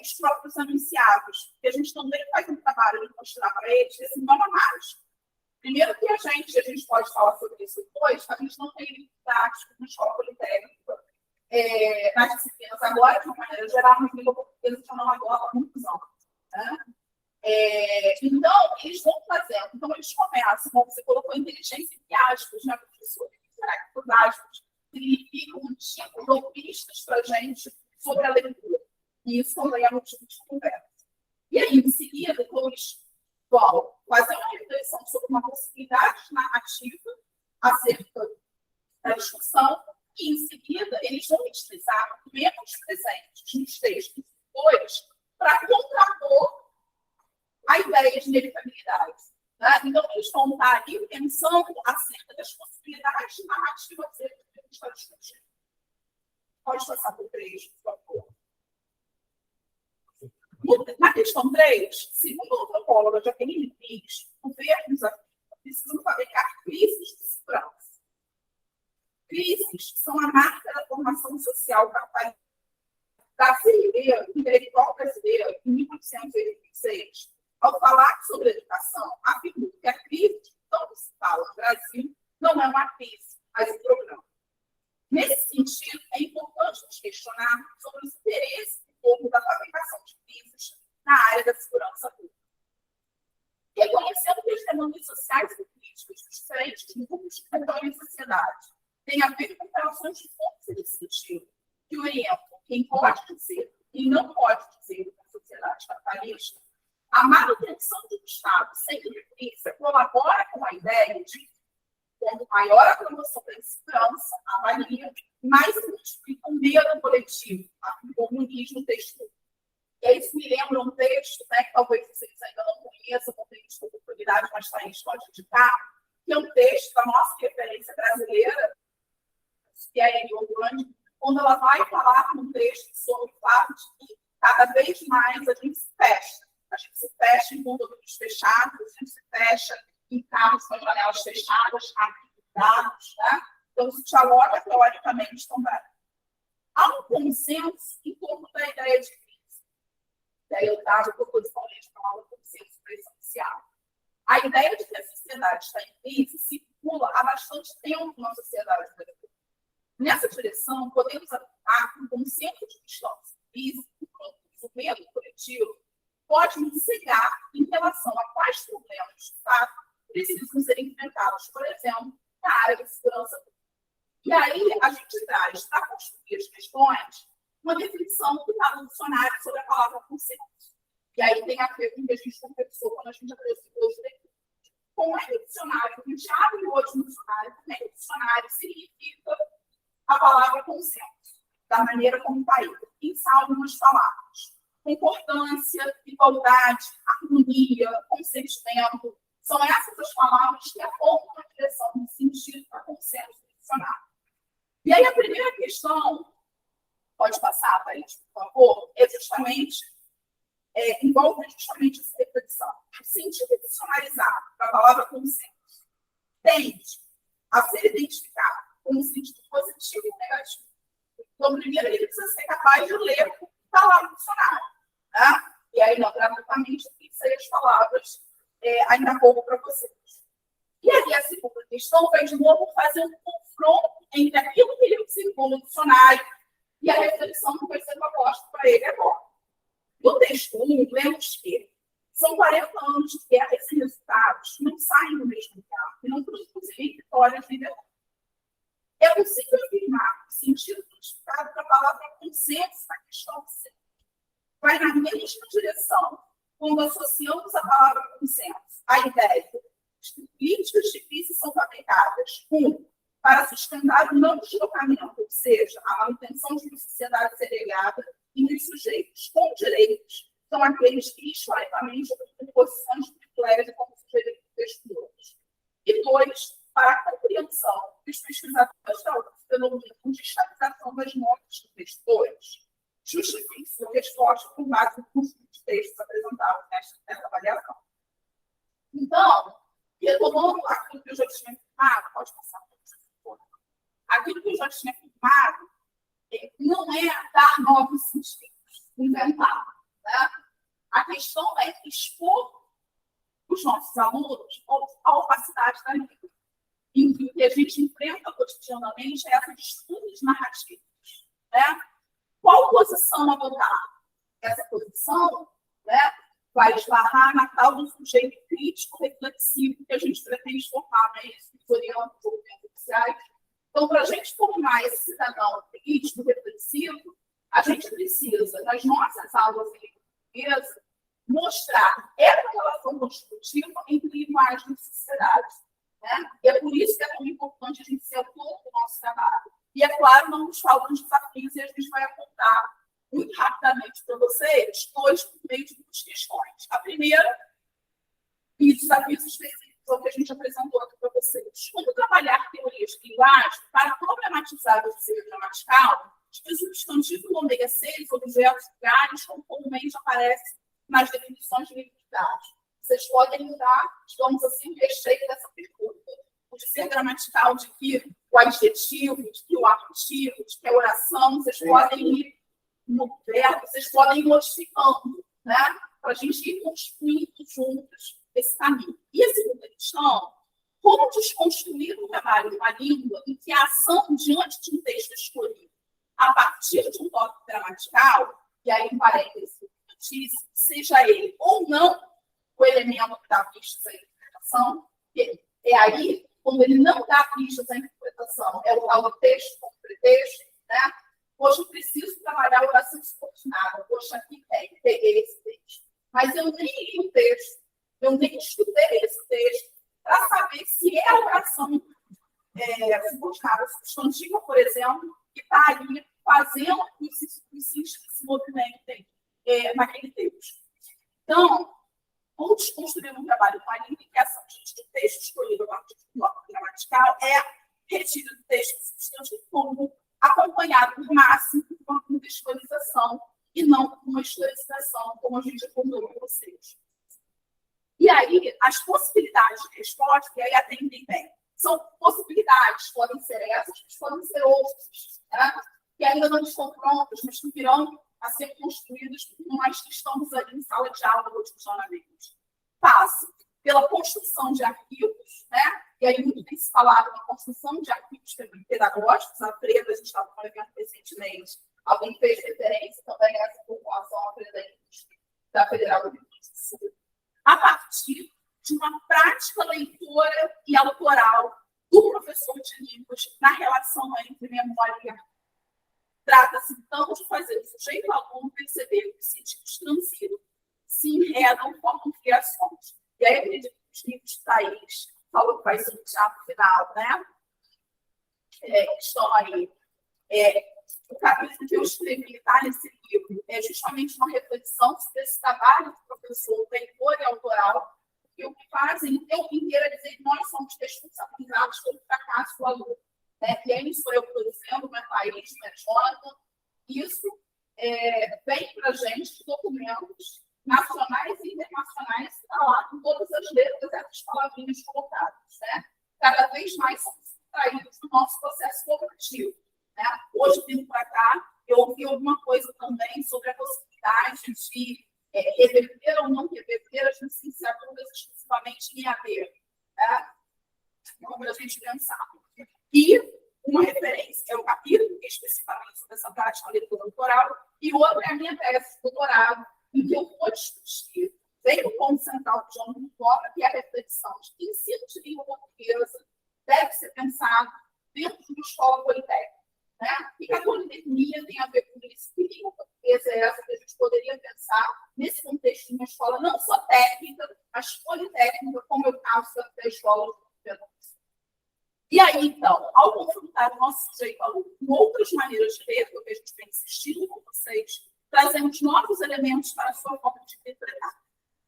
os próprios anunciados, porque a gente também faz um trabalho de mostrar para eles esse não há mais. Primeiro que a gente pode falar sobre isso depois, a gente não tem didático na escola politécnica, nas disciplinas agora, de uma maneira geral, mas língua portuguesa já não agora há muitos anos. Né? Então, eles vão fazendo. Então, eles começam, como você colocou, inteligência entre aspas, né, professor? Será que os aspas significam um tipo de pistas para a gente sobre a leitura? E isso também é motivo de conversa. E aí, em seguida, depois vão fazer uma reflexão sobre uma possibilidade narrativa acerca da discussão, e, em seguida, eles vão utilizar documentos presentes nos textos depois para contrapor a ideia de inevitabilidade. Né? Então, eles vão estar ali pensando acerca das possibilidades narrativas que a gente está discutindo. Pode passar por 3, por favor. Na questão 3, segundo a antropóloga Jaqueline Pires, governos precisam fabricar crises de segurança. Crises são a marca da formação social brasileira, intelectual brasileira, em 1886. Ao falar sobre educação, afirmou que a crise de tanto se fala no Brasil não é uma crise, mas um problema. Nesse sentido, é importante nos questionar sobre os interesses do povo da fabricação de crises na área da segurança pública. Reconhecendo que as demandas sociais e políticas dos diferentes grupos que compõem a sociedade têm a ver com relações de força nesse sentido, que orientam quem pode dizer e não pode dizer na sociedade capitalista, a manutenção do Estado sem justiça colabora com a ideia de, quanto maior a promoção da segurança, avalia, mais se multiplica o medo coletivo, afirmou Muniz no texto. E aí, isso me lembra um texto, né, que talvez vocês ainda não conheçam, não tenham tido oportunidade, mas Thaís pode indicar, que é um texto da nossa referência brasileira, que é a Eliane Grande, quando ela vai falar num texto sobre o fato de que cada vez mais a gente se fecha. A gente se fecha em condomínios fechados, a gente se fecha em carros com janelas fechadas, dados, né? Então, isso dialoga teoricamente também. Há um consenso em torno da ideia de crise. Daí eu estava proposição de palavra consenso presidencial. A ideia de que a sociedade está em crise circula há bastante tempo na sociedade brasileira. Nessa direção, podemos apontar que o conceito de distância física, o medo coletivo, pode nos cegar em relação a quais problemas, de fato, precisam ser enfrentados, por exemplo, na área da segurança pública. E aí, a gente traz, para construir as questões, uma definição que está no dicionário sobre a palavra consenso. E aí tem a ver com o que a gente conversou quando a gente apresentou hoje daqui. Como é que o dicionário, a gente abre hoje no dicionário, como é que o dicionário significa a palavra consenso, da maneira como está aí. Pensar algumas palavras. Concordância, igualdade, harmonia, consentimento, são essas as palavras que apontam na direção no sentido da consenso funcional. E aí a primeira questão, pode passar, Thaís, por favor, é justamente, envolve justamente essa reflexão. O sentido adicionalizado da palavra consenso tende a ser identificado como um sentido positivo e negativo. Então, primeiro, ele precisa ser capaz de ler o que está lá no dicionário. Né? E aí, gratuitamente, eu fixei as palavras ainda há pouco para vocês. E aí, a segunda questão vai, de novo, fazer um confronto entre aquilo que ele observou no dicionário e a reflexão que vai ser proposta para ele agora. No texto 1, lemos que são 40 anos de guerra e esses resultados não saem do mesmo lugar e não produzem vitórias liberais. É possível afirmar o sentido identificado para a palavra consenso na questão C. Vai na mesma direção quando associamos a palavra consenso à ideia de que políticas de crise são fabricadas, para sustentar o não deslocamento, ou seja, a manutenção de uma sociedade segregada e dos sujeitos com direitos, são aqueles que historicamente ocupam posições de privilégio como sujeitos textuais. E 2, para a compreensão dos pesquisadores do fenômeno de estabilização das normas do texto 2, justifique sua resposta com base no conjunto de textos apresentados nessa avaliação. Então, retomando aquilo que eu já tinha afirmado, pode passar por aquilo que eu já tinha afirmado, não é dar novos sentidos. inventar. Né? A questão é expor os nossos alunos à opacidade da língua. E o que a gente enfrenta cotidianamente é essas disputas narrativas. Né? Qual posição adotar? Essa posição, né, vai esbarrar na tal do sujeito crítico reflexivo que a gente pretende formar, né, historiando os movimentos sociais. Então, para a gente formar esse cidadão crítico reflexivo, a gente precisa, nas nossas aulas de portuguesa, mostrar essa relação constitutiva entre linguagem e sociedade. Né? E é por isso que é tão importante a gente ser autor do nosso trabalho. E, é claro, não nos faltam desafios e a gente vai apontar muito rapidamente para vocês, dois por meio de duas questões. A primeira, e desafios específicos, é o que a gente apresentou aqui para vocês. Como trabalhar teorias de linguagem para problematizar o ser gramatical de que o substantivo nomeia seres, objetos, lugares, como comumente aparece nas definições de linguística. Vocês podem mudar, digamos assim, o recheio dessa pergunta. O de ser gramatical, de que o adjetivo, de que o artigo, de que a oração, vocês podem ir no verbo, vocês podem ir modificando, né? Para a gente ir construindo juntos esse caminho. E a segunda questão, como desconstruir o trabalho de uma língua em que a ação diante de um texto escolhido, a partir de um tópico gramatical, e aí, em parênteses, seja ele ou não o elemento que dá pistas à interpretação, é aí, quando ele não dá pistas à interpretação, é o tal do texto como pretexto, né? Hoje eu preciso trabalhar a oração subordinada. Poxa, aqui peguei esse texto. Mas eu nem li o texto, eu nem estudei esse texto para saber se é a oração subordinada substantiva, por exemplo, que está ali fazendo os se movimentem naquele texto. Então, como desconstruir um trabalho com a língua em que a ação de texto escolhido a partir do bloco gramatical é retiro do texto substantivo como acompanhado por máximo de uma contextualização e não por uma historicização, como a gente apontou para vocês. E aí, as possibilidades de resposta, que aí atendem bem, são possibilidades, podem ser essas, podem ser outras, né? Que ainda não estão prontas, mas que virão a ser construídas por nós que estamos ali em sala de aula cotidianamente. Passa pela construção de arquivos, né? E aí muito tem se falado na construção de arquivos pedagógicos. A Freda, a gente estava no evento recentemente, alguém fez referência também a essa população aprendente da Federal do Rio Grande do Sul, a partir de uma prática leitora e autoral do professor de línguas na relação entre memória e arquivo. Trata-se, então, de fazer o sujeito aluno perceber que os sentidos transitam, se enredam, formam criações. E aí, acredito que os livros de Thaís falou que vai ser no teatro final, né? Estão aí. O capítulo que eu escrevi, tá, nesse livro, é justamente uma reflexão sobre esse trabalho do professor, leitor e autoral, que o que fazem o tempo inteiro é dizer que nós somos responsabilizados pelo fracasso do aluno. E aí, isso eu estou dizendo, não é Thaís, não é Jonathan. Isso vem para a gente de documentos nacionais e internacionais, está lá com todas as letras, essas palavrinhas colocadas. Né? Cada vez mais são extraídos do nosso processo formativo. Né? Hoje, vindo para cá, eu ouvi alguma coisa também sobre a possibilidade de reverter ou não reverter as licenciaturas exclusivamente em AD. Né? Como a gente pensar. E uma referência é o capítulo, que é especificamente sobre essa prática da leitura autoral, e outra é a minha tese de doutorado, em que eu vou discutir, vem o ponto central de João Vitória, que é a reflexão de que ensino de língua portuguesa deve ser pensado dentro de uma escola politécnica. Né? E que a politecnia tem a ver com isso. Que língua portuguesa é essa que a gente poderia pensar nesse contexto de uma escola não só técnica, mas politécnica, como é o caso da escola de Fernandes. E aí, então, ao confrontar o nosso sujeito aluno com outras maneiras de ver, que a gente vem insistindo com vocês, trazemos novos elementos para a sua forma de interpretar.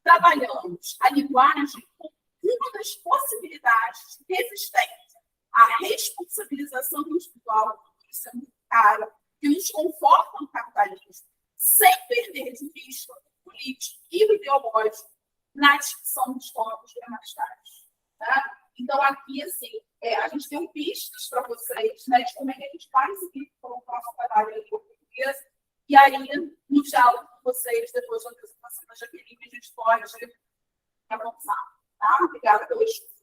Trabalhamos a linguagem como uma das possibilidades de resistência à responsabilização individual, isso é muito caro, que nos conforta no capitalismo, sem perder de vista o político e o ideológico na discussão dos corpos gramaticais. Tá? Então, aqui, assim, a gente tem pistas para vocês, né, de como é que a gente vai seguir com o nosso trabalho em português. E aí, no diálogo com vocês, depois da apresentação da Jaqueline, a gente pode avançar. Tá? Obrigada pelo estudo.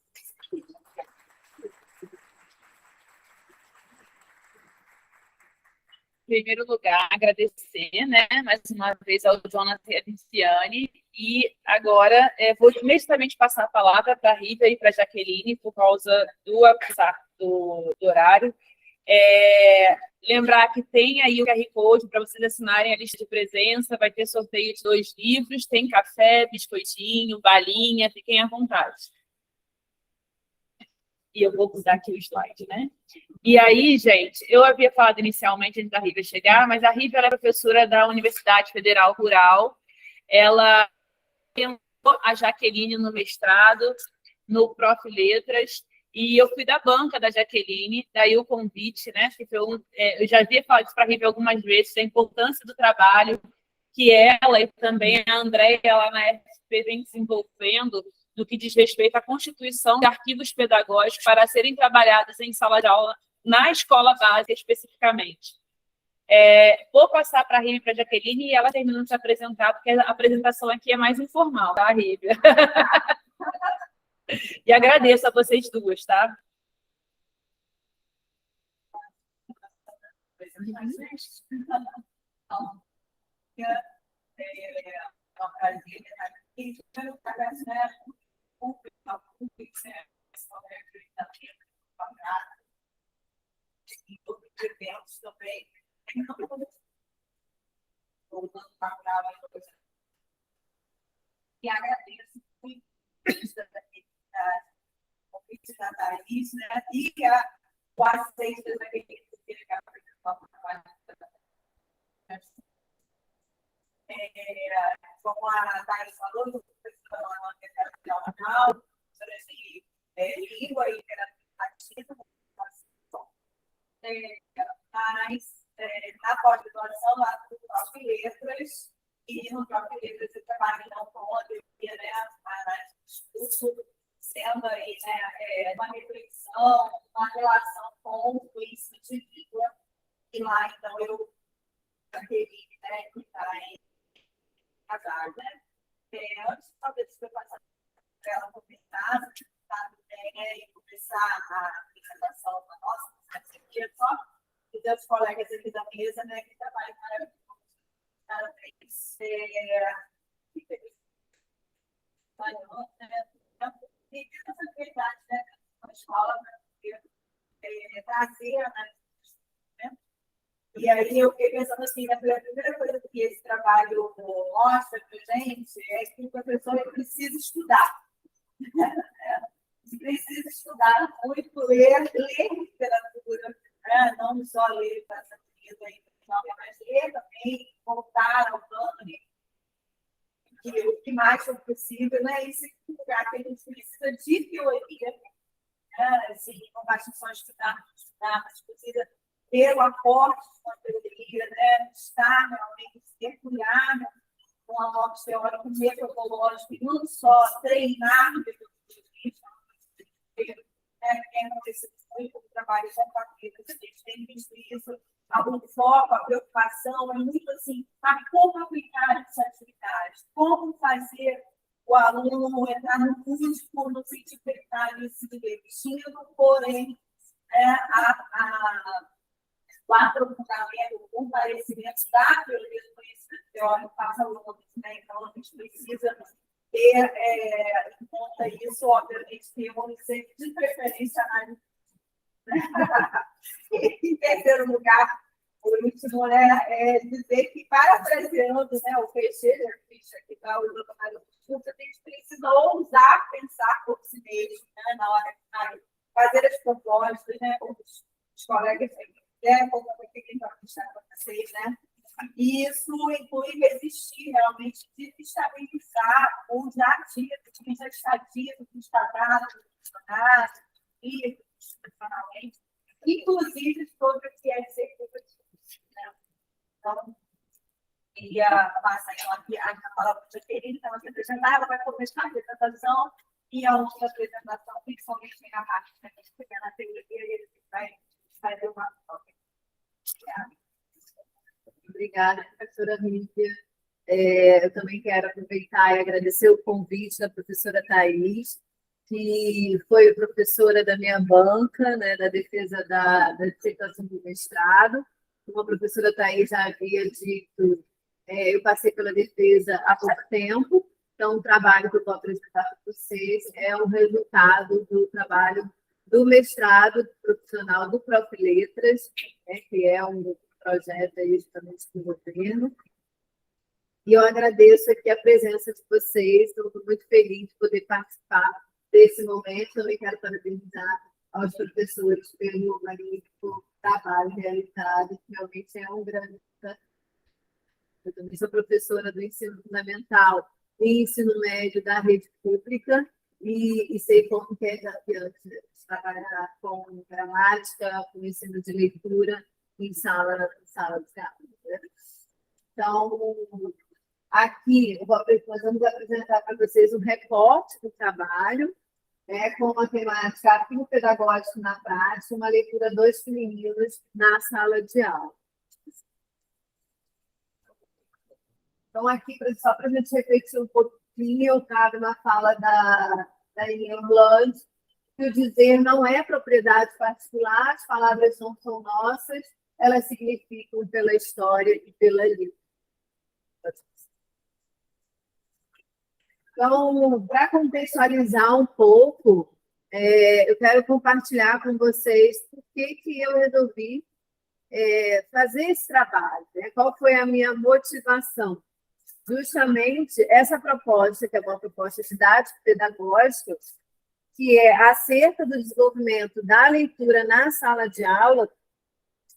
Em primeiro lugar, agradecer, né, mais uma vez ao Jonathan e à Vinciane, e agora vou imediatamente passar a palavra para a Rita e para a Jaqueline, por causa do horário. Lembrar que tem aí o QR Code para vocês assinarem a lista de presença, vai ter sorteio de 2 livros, tem café, biscoitinho, balinha, fiquem à vontade. E eu vou mudar aqui o slide, né? E aí, gente, eu havia falado inicialmente antes da Rívia chegar, mas a Rívia é professora da Universidade Federal Rural. Ela tentou a Jaqueline no mestrado, no Prof. Letras, e eu fui da banca da Jaqueline, daí o convite, né? Que foi eu já havia falado isso para a Rívia algumas vezes, a importância do trabalho que ela e também a Andréia lá na FP vem desenvolvendo no que diz respeito à constituição de arquivos pedagógicos para serem trabalhados em sala de aula na escola básica especificamente. Vou passar para a Rívia e para a Jaqueline e ela termina de se apresentar, porque a apresentação aqui é mais informal, tá, Rívia? E agradeço a vocês duas, tá? É um prazer estar aqui. Espero que e outros eventos também. E agradeço muito a convite da Thaís, né? E o aceite da Jaqueline, que ele apresentou como a Thaís falou, eu estou na Universidade sobre língua e literatura, mas na pós-graduação lá do Prof. Letras, e no Prof. Letras eu trabalho não com a teoria, né, mas discurso sendo aí, né, uma reflexão, uma relação com o ensino de língua, e lá então eu Jaqueline, né, que está em casar, né? Antes talvez de eu passar para ela comentar, e começar a apresentação da nossa, só dizer aos colegas aqui da mesa, né, que trabalham parabéns. E essa verdade, né, na escola, trazer a né? E aí eu fiquei pensando assim, a primeira coisa que esse trabalho mostra para a gente é que o professor precisa estudar. Precisa estudar muito, ler literatura, né? Não só ler para essa vida, mas ler também, voltar ao plano, o que mais for possível, né? Esse lugar que a gente precisa de teoria, né? Assim, não basta só estudar, mas precisa ter o aporte da teoria, né? Estar realmente mergulhar com um aporte teórico metodológico, e não só treinar metodologia, tem acontecido muito o trabalho com a vida, a gente tem visto isso, o foco, a preocupação é muito assim, como aplicar essa atividade, como fazer o aluno entrar no curso, no sentido de estar se divertindo, porém, o aprofundamento, o comparecimento da teoria do conhecimento teórico passa longe, né? Então, a gente precisa ter em conta isso, obviamente, ter um conceito de preferência analítica. Em terceiro lugar, o último, né, é dizer que, parafraseando, né, o Peixeira, que está usando a discurso, a gente precisa ousar pensar por si mesmo, né, na hora de fazer as propostas, né, como os colegas como eu fiquei para vocês, né? E isso inclui resistir realmente, de estabilizar os ativos, que já está ativo, que está dado, institucionalmente, inclusive sobre o que é executivo. Né? Então, ia passar aqui a palavra para a Jaqueline, então, ela se apresentar, ela vai começar a apresentação e a outra apresentação, principalmente na parte que a gente fica na teoria, e ele vai fazer uma. obrigada, professora Lívia. Eu também quero aproveitar e agradecer o convite da professora Thais, que foi professora da minha banca, né, da defesa da dissertação do mestrado. Como a professora Thais já havia dito, eu passei pela defesa há pouco tempo, então o trabalho que eu vou apresentar para vocês é o resultado do trabalho do mestrado profissional do Prof. Letras, né, que é um projeto aí justamente do governo. E eu agradeço aqui a presença de vocês, estou muito feliz de poder participar desse momento. Também quero parabenizar aos professores pelo magnífico trabalho realizado, que realmente é um grande. Eu também sou professora do ensino fundamental e ensino médio da rede pública e sei como que é desafiante trabalhar com gramática, com ensino de leitura em sala de aula. Né? Então, aqui nós vamos apresentar para vocês um recorte do trabalho, né, com a temática Afino Pedagógico na Prática, uma leitura dos meninos na sala de aula. Então, aqui, só para a gente refletir um pouquinho, eu trago uma fala da Ian Orlando, que o dizer não é propriedade particular, as palavras não são nossas, elas significam pela história e pela língua. Então, para contextualizar um pouco, eu quero compartilhar com vocês por que eu resolvi fazer esse trabalho, né? Qual foi a minha motivação. Justamente essa proposta, que é uma proposta didático-pedagógica, que é acerca do desenvolvimento da leitura na sala de aula,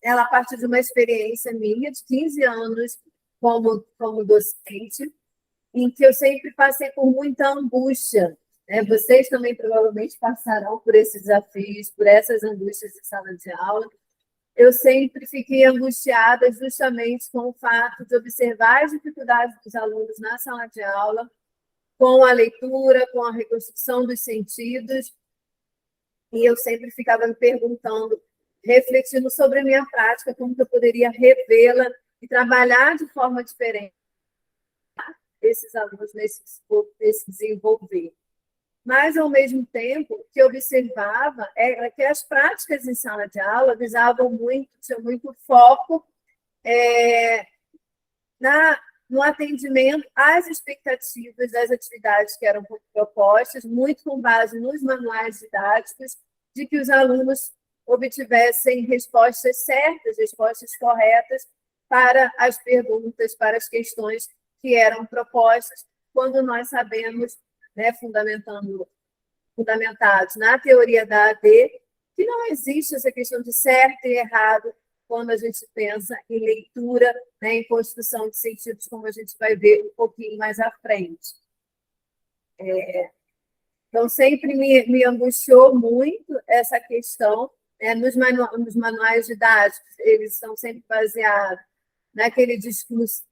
ela parte de uma experiência minha de 15 anos como docente, em que eu sempre passei por muita angústia. Né? Vocês também provavelmente passarão por esses desafios, por essas angústias de sala de aula. Eu sempre fiquei angustiada justamente com o fato de observar as dificuldades dos alunos na sala de aula, com a leitura, com a reconstrução dos sentidos, e eu sempre ficava me perguntando, refletindo sobre a minha prática, como que eu poderia revê-la e trabalhar de forma diferente esses alunos nesse desenvolver. Mas, ao mesmo tempo, o que eu observava é que as práticas em sala de aula tinham muito foco no atendimento às expectativas das atividades que eram propostas, muito com base nos manuais didáticos, de que os alunos obtivessem respostas certas, respostas corretas para as perguntas, para as questões que eram propostas, quando nós sabemos, né, fundamentados na teoria da AD, que não existe essa questão de certo e errado quando a gente pensa em leitura, né, em construção de sentidos, como a gente vai ver um pouquinho mais à frente. Então, sempre me angustiou muito essa questão, né, nos manuais didáticos, eles são sempre baseados naquele discurso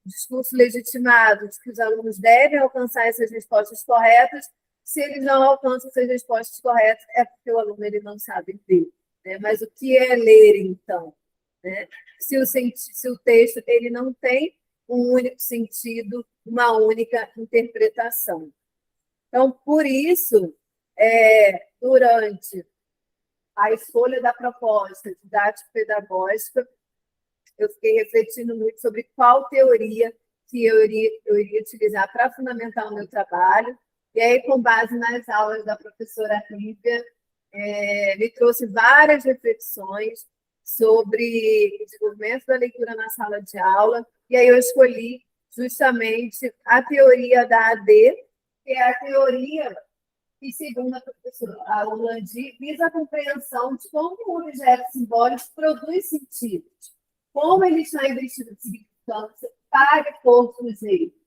legitimado de que os alunos devem alcançar essas respostas corretas. Se eles não alcançam essas respostas corretas, é porque o aluno ele não sabe ler. Né? Mas o que é ler, então? Né? Se o texto ele não tem um único sentido, uma única interpretação. Então, por isso, durante a escolha da proposta didático-pedagógica, eu fiquei refletindo muito sobre qual teoria que eu iria utilizar para fundamentar o meu trabalho. E aí, com base nas aulas da professora Lívia, me trouxe várias reflexões sobre o desenvolvimento da leitura na sala de aula. E aí eu escolhi justamente a teoria da AD, que é a teoria que, segundo a professora Orlandi, visa a compreensão de como o objeto simbólico produz sentidos, como ele está investido de significância para e por sujeito.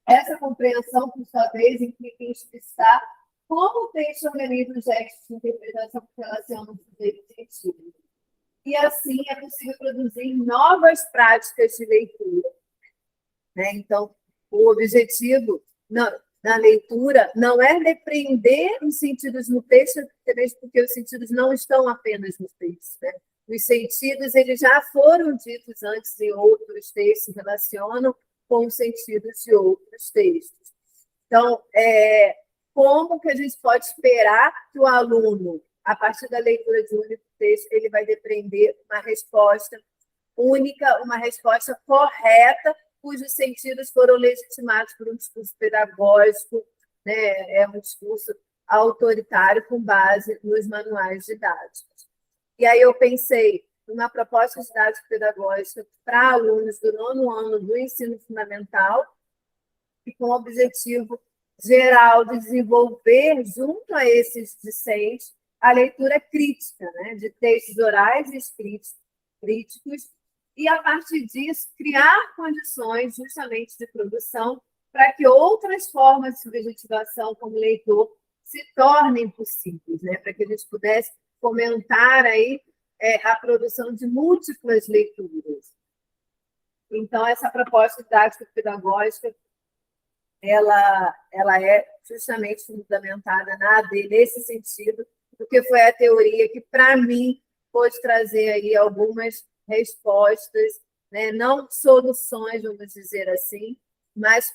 Essa compreensão, por sua vez, implica em explicitar como o texto organiza os gestos de interpretação que relacionam o sujeito e sentido. E, assim, é possível produzir novas práticas de leitura. Né? Então, o objetivo da leitura não é depreender os sentidos no texto, porque os sentidos não estão apenas no texto. Né? Os sentidos eles já foram ditos antes em outros textos, relacionam com os sentidos de outros textos. Então, como que a gente pode esperar que o aluno, a partir da leitura de um único texto, ele vai depreender uma resposta única, uma resposta correta, cujos sentidos foram legitimados por um discurso pedagógico, né? É um discurso autoritário com base nos manuais didáticos. E aí eu pensei numa proposta didática pedagógica para alunos do 9º ano do ensino fundamental e com o objetivo geral de desenvolver, junto a esses discentes, a leitura crítica, né, de textos orais e escritos críticos, e, a partir disso, criar condições justamente de produção para que outras formas de subjetivação como leitor se tornem possíveis, né, para que a gente pudesse fomentar aí, a produção de múltiplas leituras. Então, essa proposta didática pedagógica ela é justamente fundamentada na AD nesse sentido, porque foi a teoria que, para mim, pôde trazer aí algumas respostas, né? Não soluções, vamos dizer assim, mas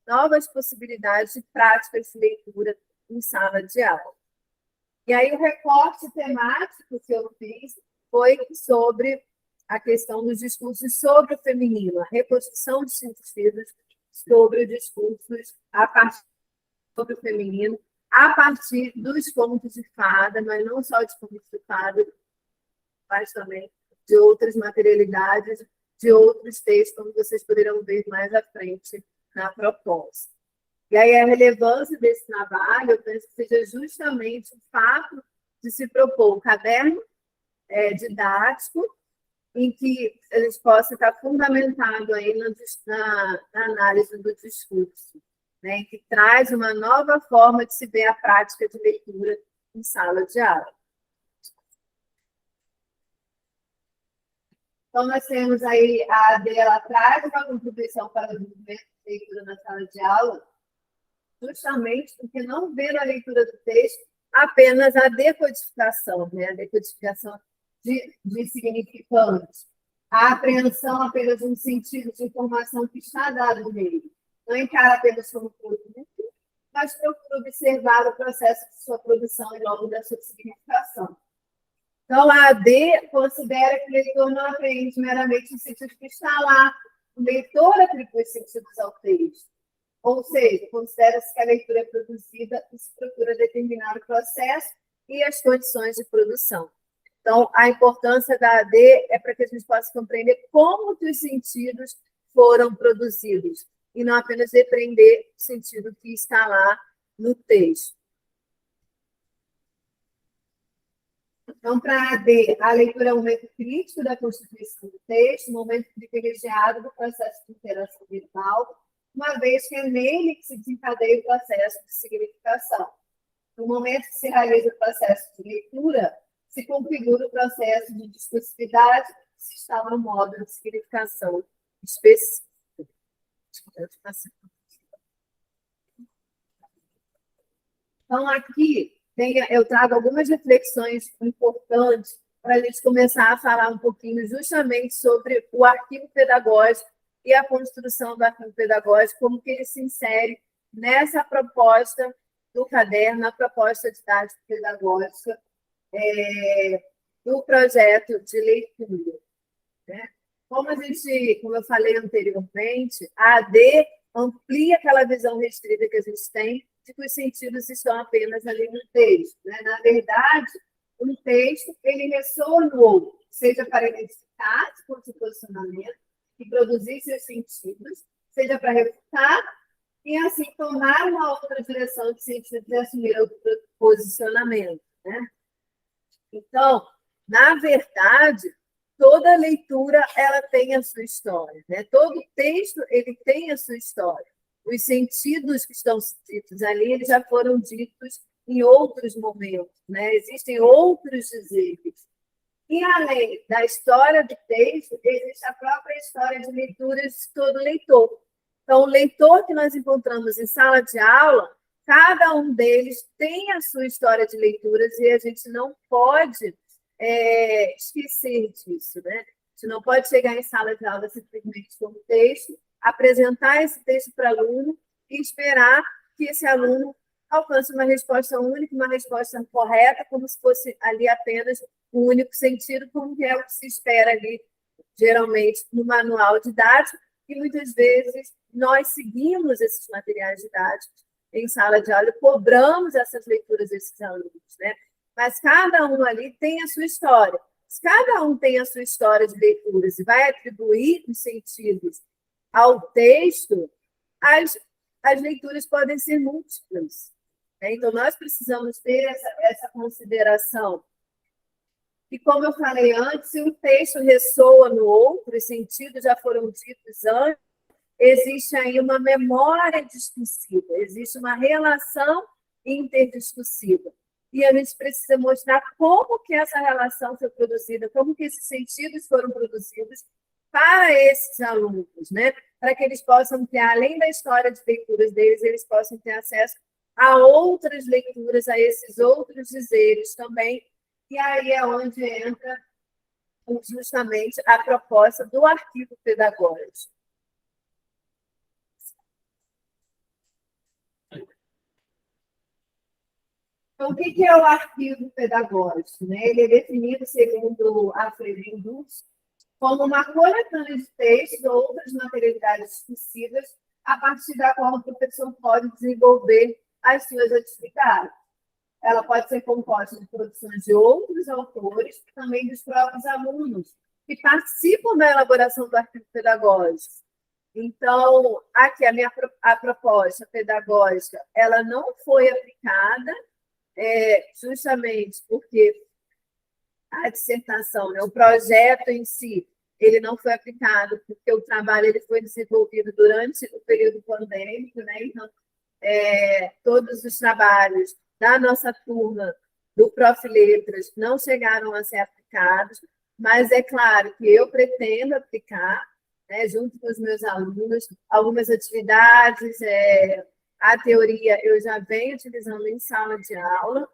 novas possibilidades de práticas de leitura em sala de aula. E aí o recorte temático que eu fiz foi sobre a questão dos discursos sobre o feminino, a reconstrução de sentidos sobre os discursos sobre o feminino, a partir dos contos de fada, mas não só de contos de fada, mas também de outras materialidades, de outros textos, como vocês poderão ver mais à frente na proposta. E aí a relevância desse trabalho, eu penso que seja justamente o fato de se propor um caderno didático em que eles possam estar fundamentado aí na análise do discurso, né, que traz uma nova forma de se ver a prática de leitura em sala de aula. Então, nós temos aí a AD, ela traz uma contribuição para o desenvolvimento de leitura na sala de aula, justamente porque não vê na leitura do texto apenas a decodificação, né, a decodificação de significantes, a apreensão apenas de um sentido de informação que está dado nele. Não encara apenas como produto, mas procura observar o processo de sua produção e logo da sua significação. Então, a AD considera que o leitor não apreende meramente o sentido que está lá. O leitor atribui sentidos ao texto. Ou seja, considera-se que a leitura é produzida e se procura determinar o processo e as condições de produção. Então, a importância da AD é para que a gente possa compreender como que os sentidos foram produzidos e não apenas depreender o sentido que está lá no texto. Então, para a AD, a leitura é um momento crítico da constituição do texto, um momento privilegiado do processo de interação verbal, uma vez que é nele que se desencadeia o processo de significação. No momento que se realiza o processo de leitura, se configura o processo de discursividade que se instala no modo de significação específica. Então, aqui eu trago algumas reflexões importantes para a gente começar a falar um pouquinho justamente sobre o arquivo pedagógico e a construção do arquivo pedagógico, como que ele se insere nessa proposta do caderno, na proposta didática pedagógica do projeto de leitura, né? Como eu falei anteriormente, a AD amplia aquela visão restrita que a gente tem de que os sentidos estão apenas ali no texto, né? Na verdade, um texto, ele ressoa no outro, seja para identificar pontos de posicionamento e produzir seus sentidos, seja para refutar e, assim, tomar uma outra direção de sentido e assumir outro posicionamento, né? Então, na verdade, toda leitura ela tem a sua história, né? Todo texto ele tem a sua história. Os sentidos que estão ditos ali eles já foram ditos em outros momentos, né? Existem outros dizeres. E além da história do texto, existe a própria história de leituras de todo leitor. Então, o leitor que nós encontramos em sala de aula, cada um deles tem a sua história de leituras e a gente não pode esquecer disso, né? A gente não pode chegar em sala de aula simplesmente com um texto, apresentar esse texto para o aluno e esperar que esse aluno alcance uma resposta única, uma resposta correta, como se fosse ali apenas um único sentido, como que é o que se espera ali, geralmente, no manual didático, e muitas vezes nós seguimos esses materiais didáticos em sala de aula e cobramos essas leituras desses alunos, né? Mas cada um ali tem a sua história. Se cada um tem a sua história de leituras e vai atribuir os sentidos ao texto, as leituras podem ser múltiplas, né? Então, nós precisamos ter essa consideração. E, como eu falei antes, se um texto ressoa no outro, os sentidos já foram ditos antes, existe aí uma memória discursiva, existe uma relação interdiscursiva. E a gente precisa mostrar como que essa relação foi produzida, como que esses sentidos foram produzidos para esses alunos, né? Para que eles possam ter, além da história de leituras deles, eles possam ter acesso a outras leituras, a esses outros dizeres também. E aí é onde entra justamente a proposta do arquivo pedagógico. Então, o que é o arquivo pedagógico, né? Ele é definido, segundo a Freire Indus, como uma coletânea de textos ou outras materialidades discursivas a partir da qual o professor pode desenvolver as suas atividades. Ela pode ser composta de produções de outros autores e também dos próprios alunos, que participam da elaboração do arquivo pedagógico. Então, aqui a proposta pedagógica, ela não foi aplicada, justamente porque a dissertação, né, o projeto em si, ele não foi aplicado, porque o trabalho ele foi desenvolvido durante o período pandêmico, né? Então, todos os trabalhos da nossa turma do Prof. Letras não chegaram a ser aplicados, mas é claro que eu pretendo aplicar, né, junto com os meus alunos, algumas atividades, a teoria eu já venho utilizando em sala de aula,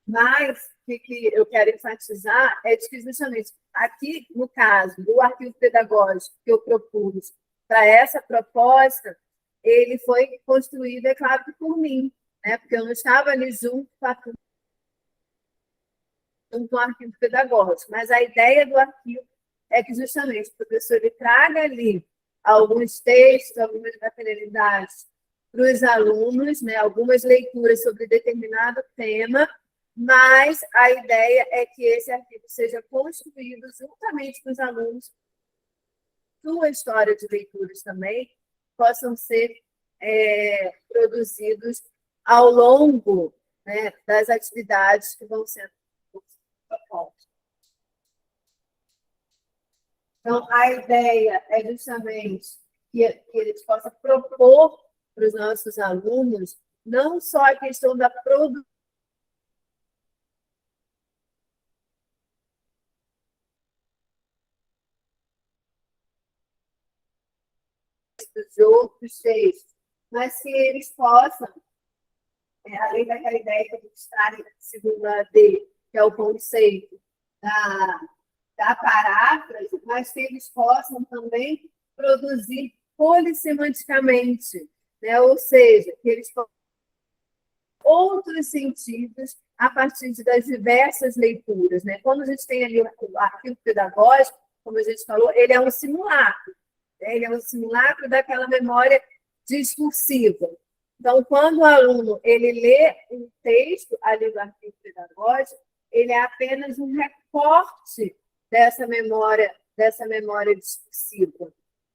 mas o que eu quero enfatizar é de que, justamente, aqui, no caso do arquivo pedagógico que eu propus para essa proposta, ele foi construído, é claro, que por mim, né? Porque eu não estava ali junto com o arquivo pedagógico, mas a ideia do arquivo é que, justamente, o professor ele traga ali alguns textos, algumas materialidades para os alunos, né? Algumas leituras sobre determinado tema, mas a ideia é que esse arquivo seja construído juntamente com os alunos, sua história de leituras também possam ser produzidos ao longo, né, das atividades que vão sendo propostas. Então, a ideia é justamente que eles possam propor para os nossos alunos não só a questão da produção de outros textos, mas que eles possam, além daquela ideia que a gente traz na segunda D, que é o conceito da paráfrase, mas que eles possam também produzir polissemanticamente, né? Ou seja, que eles possam outros sentidos a partir das diversas leituras, né? Quando a gente tem ali o arquivo pedagógico, como a gente falou, ele é um simulacro, né? Ele é um simulacro daquela memória discursiva. Então, quando o aluno ele lê um texto ali do arquivo pedagógico, ele é apenas um recorte dessa memória discursiva.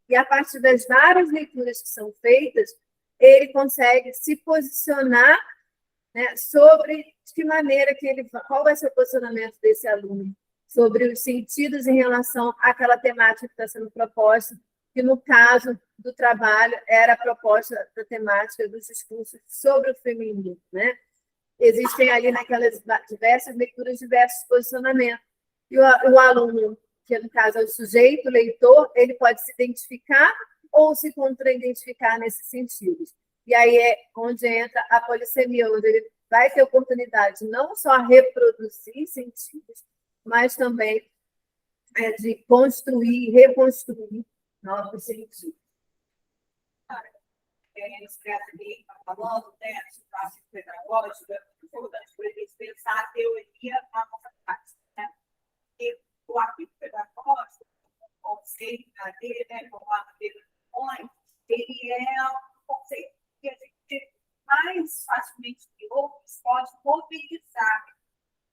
E a partir das várias leituras que são feitas, ele consegue se posicionar, né, sobre de que maneira que qual vai ser o posicionamento desse aluno sobre os sentidos em relação àquela temática que está sendo proposta, que no caso do trabalho era a proposta da temática dos discursos sobre o feminino, né? Existem ali naquelas diversas leituras, diversos posicionamentos. E o aluno, que no caso é o sujeito, o leitor, ele pode se identificar ou se contra-identificar nesses sentidos. E aí é onde entra a polissemia, onde ele vai ter oportunidade não só reproduzir sentidos, mas também de construir e reconstruir novos sentidos. Escreve bem, falando, né, de prática pedagógica, é importante para eles pensar a teoria na nossa prática, né? E o arquivo pedagógico, o conceito dele, né, como a dele põe, ele é um conceito que a gente mais facilmente que outros pode mobilizar.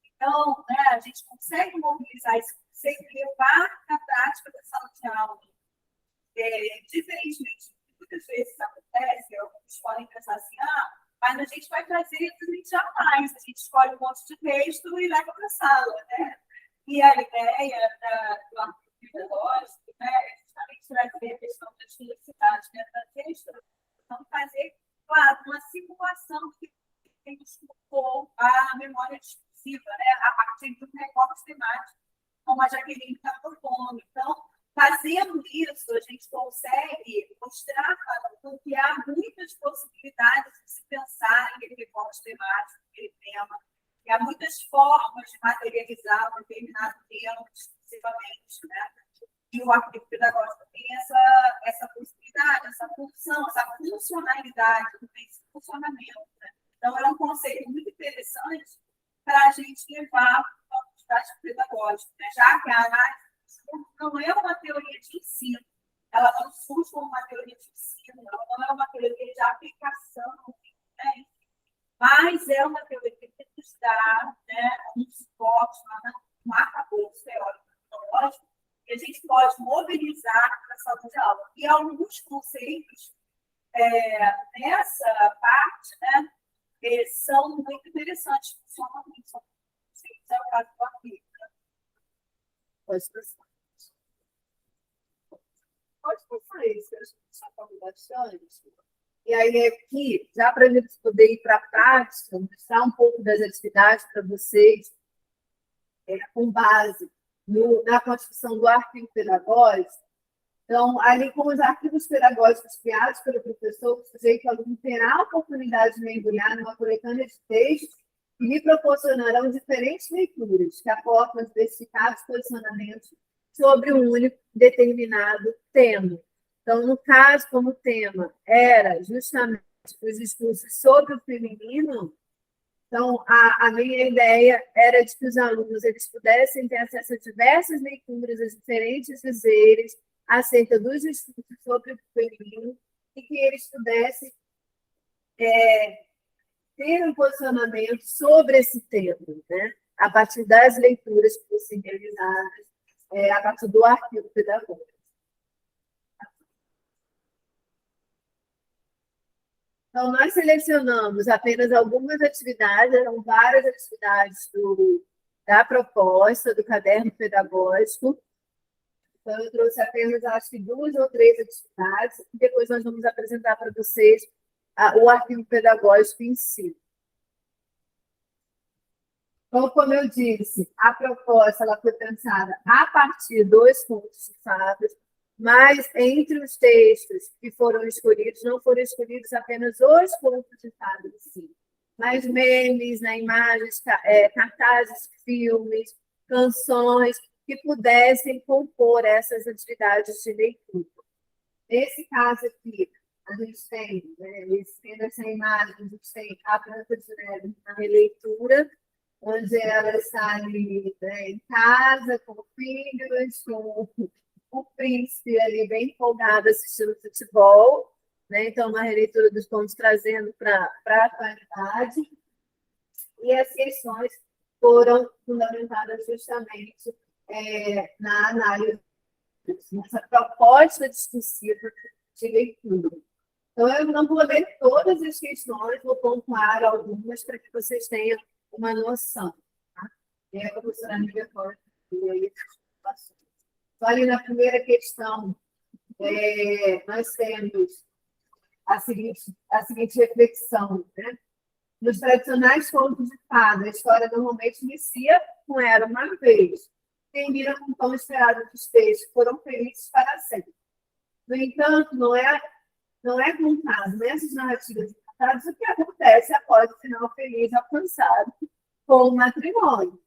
Então, né, a gente consegue mobilizar esse conceito e levar na prática da sala de aula. Diferentemente, muitas vezes acontece, alguns podem pensar assim, mas a gente vai trazer isso, a gente jamais, a gente escolhe um monte de texto e leva para a sala, né? E a ideia do arquivo pedagógico, né, é justamente trazer a questão das diversidades dentro da texto, então fazer, claro, uma simulação que escutou a memória discursiva, né, a partir de um recorte temático, como a Jaqueline está propondo. Então, fazendo isso, a gente consegue mostrar para o aluno que há muitas possibilidades de se pensar em aquele recorte temático, aquele tema, e há muitas formas de materializar um determinado tema exclusivamente, né? E o arquivo pedagógico tem essa possibilidade, essa função, essa funcionalidade, esse funcionamento. Né? Então, é um conceito muito interessante para a gente levar para a prática pedagógica, né? Já que a análise não é uma teoria de ensino, ela não surge como uma teoria de ensino, ela não é uma teoria de aplicação, né? Mas é uma teoria que nos dá, né, um suporte, um arcabouço teórico tecnológico que a gente pode mobilizar para a sala de aula. E alguns conceitos nessa parte, né, são muito interessantes, funcionam muito, são conceitos, é o caso do arquivo. Pode passar. Pode passar isso, eu acho que já falou bastante. E aí, aqui, já para a gente poder ir para a prática, mostrar um pouco das atividades para vocês, com base na construção do arquivo pedagógico. Então, ali com os arquivos pedagógicos criados pelo professor, o sujeito aluno terá a oportunidade de mergulhar numa coletânea de textos que lhe proporcionarão diferentes leituras que aportam especificados posicionamentos sobre um único determinado tema. Então, no caso, como tema era justamente os discursos sobre o feminino, então, a minha ideia era de que os alunos eles pudessem ter acesso a diversas leituras, a diferentes dizeres acerca dos discursos sobre o feminino e que eles pudessem ter um posicionamento sobre esse tema, né? A partir das leituras que fossem realizadas, a partir do arquivo pedagógico. Então, nós selecionamos apenas algumas atividades, eram várias atividades da proposta, do caderno pedagógico. Então, eu trouxe apenas, acho que 2 ou 3 atividades, e depois nós vamos apresentar para vocês o arquivo pedagógico em si. Então, como eu disse, a proposta ela foi pensada a partir dos contos de fadas, mas entre os textos que foram escolhidos, não foram escolhidos apenas os contos de fadas em si, mas memes, né, imagens, cartazes, filmes, canções que pudessem compor essas atividades de leitura. Nesse caso aqui, a gente tem, tendo essa imagem, a gente tem a Branca de Neve na releitura, onde ela está ali, né, em casa, com filhos, com o príncipe ali bem empolgado assistindo futebol, né? Então, uma releitura dos contos trazendo para a atualidade. E as questões foram fundamentadas justamente na análise, nessa proposta discursiva de leitura. Então, eu não vou ler todas as questões, vou pontuar algumas para que vocês tenham uma noção. Tá? E a professora Amiga pode ler as Então, ali na primeira questão, nós temos a seguinte reflexão. Né? Nos tradicionais contos de fada, a história normalmente inicia com Era uma vez. Termina com o tão esperado dos textos, foram felizes para sempre. No entanto, não é contado nessas narrativas resultados, o que acontece após o final feliz alcançado com o matrimônio.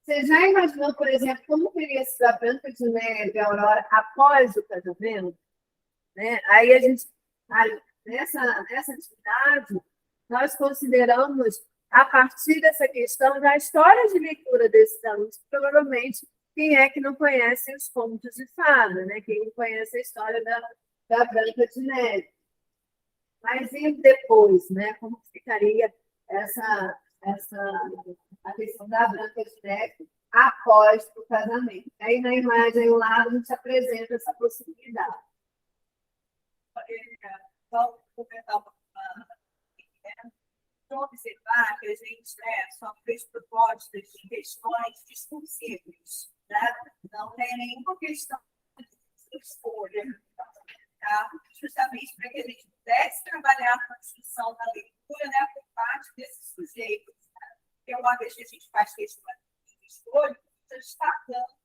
Você já imaginou, por exemplo, como teria sido a Branca de Neve e a Aurora após o casamento? Né? Aí a gente, nessa atividade, nós consideramos, a partir dessa questão, já a história de leitura desses alunos, provavelmente, quem é que não conhece os contos de fada, né? Quem não conhece a história da Branca de Neve. Mas e depois, né? Como ficaria a questão da Branca de Neve após o casamento? Aí na imagem ao lado a gente apresenta essa possibilidade. Só comentar observar que a gente só fez propostas de questões discursivas, né? Não tem nenhuma questão de escolha, tá? Justamente para que a gente pudesse trabalhar a construção da leitura, né, por parte desses sujeitos. Né? Porque uma vez que a gente faz questões de escolha, você está dando,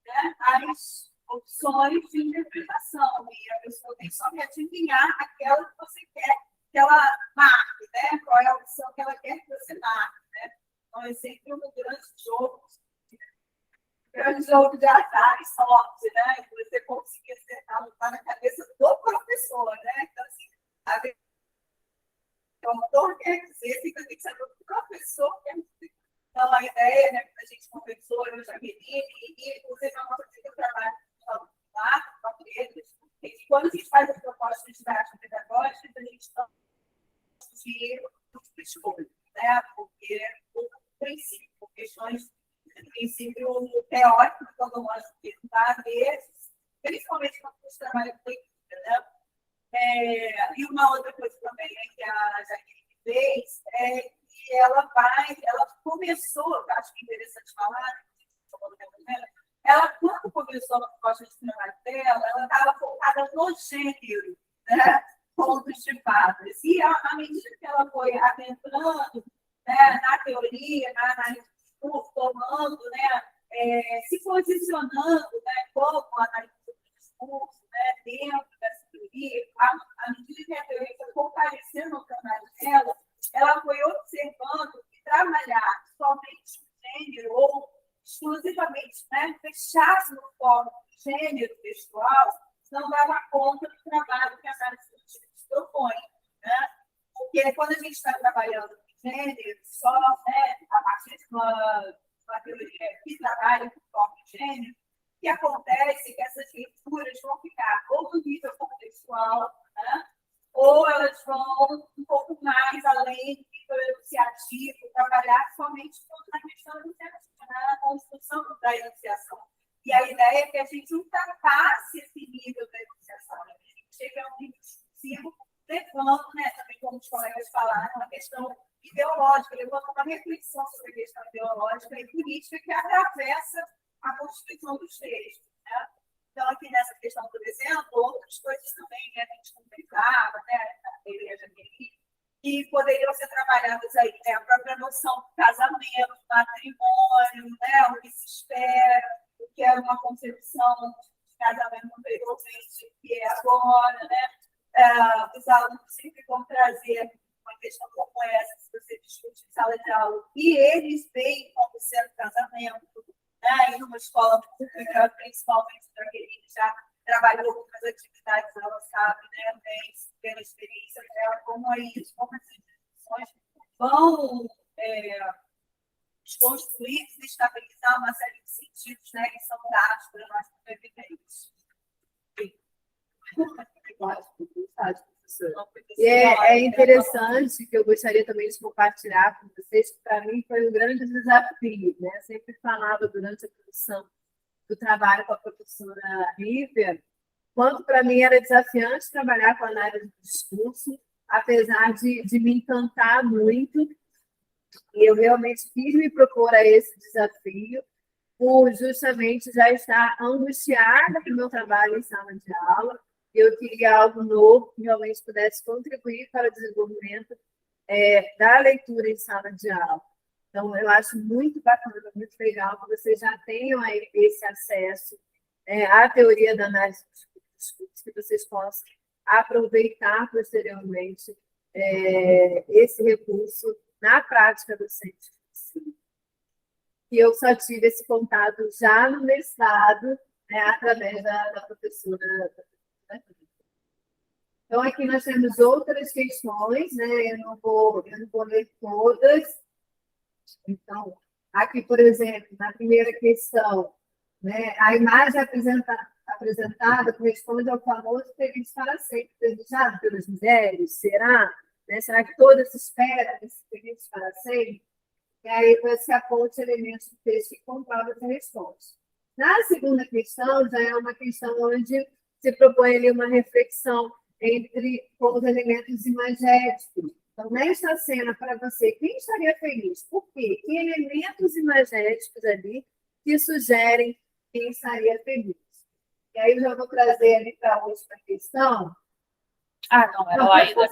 né, as opções de interpretação, e a pessoa tem só que adivinhar aquela que você quer que ela marque, né? Qual é a opção que ela quer que você marque, né? Então, é sempre um grande jogo de azar e sorte, né? E você conseguir acertar, não está na cabeça do professor, né? Então, assim, o autor quer dizer, tem que saber o que o professor quer dizer. Então, a ideia, né, que a gente conversou, eu já vi, e inclusive a nossa equipe trabalha lá, com eles, é que quando a gente faz as propostas didático-pedagógicas, a gente não de escolha, né? Porque o princípio, questões de princípio teórico, quando nós estudar vezes, principalmente quando a gente trabalha com leitura, né? E uma outra coisa também que a Jaqueline fez é que ela começou, eu acho que é interessante falar, ela, quando começou a proposta de trabalho dela, ela estava focada no gênero, né? Contos de fadas. E à medida que ela foi adentrando, né, na teoria, na análise do discurso, tomando, né, se posicionando, né, como analista do discurso, né, dentro dessa teoria, à medida que a teoria foi fortalecendo o trabalho dela, ela foi observando que trabalhar somente o gênero ou exclusivamente, né, fechasse no fórum do gênero textual, não dava conta do trabalho que a análise do discurso propõe, né? Porque quando a gente está trabalhando com gênero, só, né, a partir de uma teoria que trabalha com forma de gênero, o que acontece é que essas leituras vão ficar ou no nível contextual, né, ou elas vão um pouco mais além do nível enunciativo, trabalhar somente na questão enunciativa, na construção da enunciação. E a ideia é que a gente ultrapasse esse nível da enunciação, né? A gente chega a um nível discursivo, levando, né, também como os colegas falaram, uma questão ideológica, levando uma reflexão sobre a questão ideológica e política que atravessa a constituição dos textos, né? Então, aqui nessa questão, por exemplo, outras coisas também, né, a gente conversava, né, na igreja que poderiam ser trabalhadas aí, né, a própria noção do casamento, matrimônio, né, o que se espera, o que é uma concepção de casamento anteriormente, o que é agora, né? Os alunos sempre vão trazer uma questão como essa, se você discute em sala de aula, e eles veem como sendo casamento, né? Em uma escola pública, principalmente para quem já trabalhou com outras atividades, ela sabe, né, pela experiência dela, como essas instituições vão desconstruir, desestabilizar uma série de sentidos, né, que são dados para nós sobreviventes. E é interessante que eu gostaria também de compartilhar com vocês, que para mim foi um grande desafio, né? Eu sempre falava durante a produção do trabalho com a professora Lívia, quanto para mim era desafiante trabalhar com a análise do discurso, apesar de me encantar muito, e eu realmente quis me propor a esse desafio, por justamente já estar angustiada com o meu trabalho em sala de aula. Eu queria algo novo que realmente pudesse contribuir para o desenvolvimento da leitura em sala de aula. Então, eu acho muito bacana, muito legal que vocês já tenham aí esse acesso à teoria da análise dos discursos, que vocês possam aproveitar posteriormente esse recurso na prática docente. E eu só tive esse contato já no mestrado, né, através da professora. Então, aqui nós temos outras questões, né? Eu não vou ler todas. Então, aqui, por exemplo, na primeira questão, né, a imagem apresentada corresponde ao famoso feliz para sempre, desejado pelas mulheres? Será? Né? Será que todas esperam esse feliz para sempre? E aí você aponta elementos do texto que comprovam essa resposta. Na segunda questão, já é uma questão onde se propõe ali uma reflexão com os elementos imagéticos. Então, nesta cena, para você, quem estaria feliz? Por quê? Que elementos imagéticos ali que sugerem quem estaria feliz? E aí eu já vou trazer ali para a última questão. Não, era lá ainda.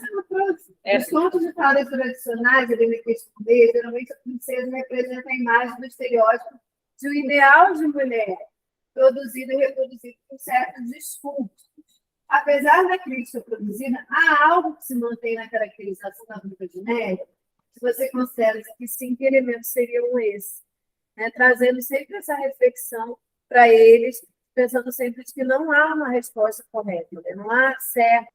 Os contos de fadas tradicionais, geralmente a princesa representa a imagem do estereótipo de um ideal de mulher, produzido e reproduzido por certos discursos. Apesar da crítica produzida, há algo que se mantém na caracterização da Branca de Neve, se você considera que sim, que elementos seriam esses, né? Trazendo sempre essa reflexão para eles, pensando sempre que não há uma resposta correta, né? Não há certo.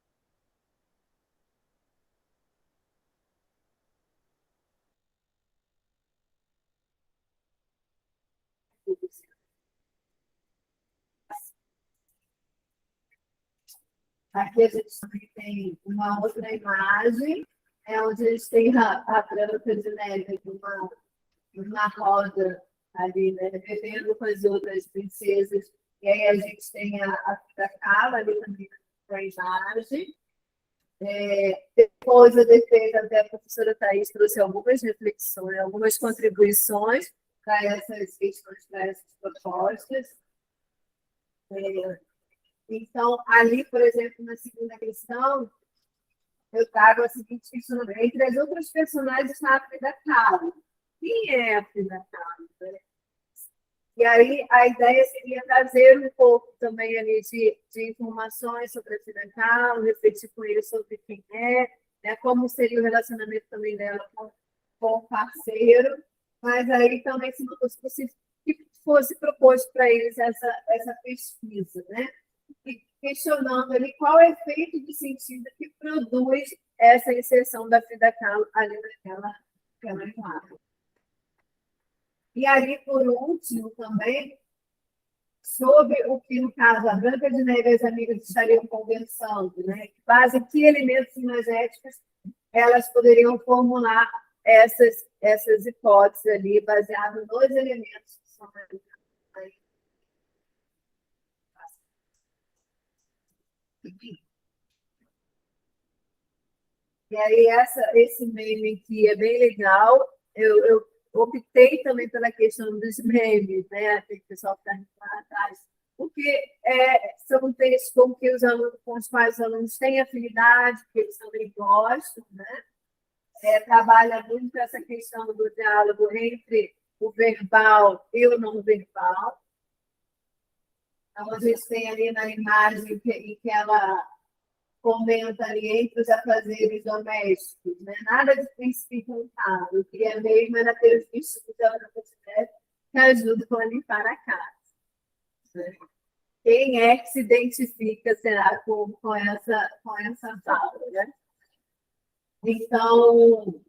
Aqui a gente também tem uma outra imagem, onde a gente tem a Branca de Neve numa roda ali, né, bebendo com as outras princesas. E aí a gente tem a Frida Kahlo ali também na imagem. Depois a defesa da professora Thaís trouxe algumas reflexões, algumas contribuições para essas questões, para essas propostas. Então, ali, por exemplo, na segunda questão, eu trago a seguinte questão. Entre as outras personagens está a Frida Kahlo. Quem é a Frida Kahlo? Né? E aí a ideia seria trazer um pouco também ali de informações sobre a Frida Kahlo, refletir com ele sobre quem é, né, como seria o relacionamento também dela com o parceiro, mas aí também se não fosse possível que fosse proposto para eles essa pesquisa, né? E questionando ali qual é o efeito de sentido que produz essa inserção da Frida Kahlo ali naquela imagem. E ali, por último, também, sobre o que, no caso, a Branca de Neve e as amigas estariam conversando, né? Que elementos imagéticos elas poderiam formular essas hipóteses ali, baseadas nos elementos que são ali. E aí, esse meme aqui é bem legal. Eu optei também pela questão dos memes, né? Tem pessoal que está lá atrás, porque são textos com os quais os alunos têm afinidade, que eles também gostam, né? Trabalha muito essa questão do diálogo entre o verbal e o não verbal. Então, a gente tem ali na imagem em que ela comenta ali entre os afazeres domésticos, né? Nada de príncipe encantado, o que é mesmo era ter os bichos da Branca de Neve que ajudam a limpar a casa. Né? Quem é que se identifica, será, com essa fala, né? Então,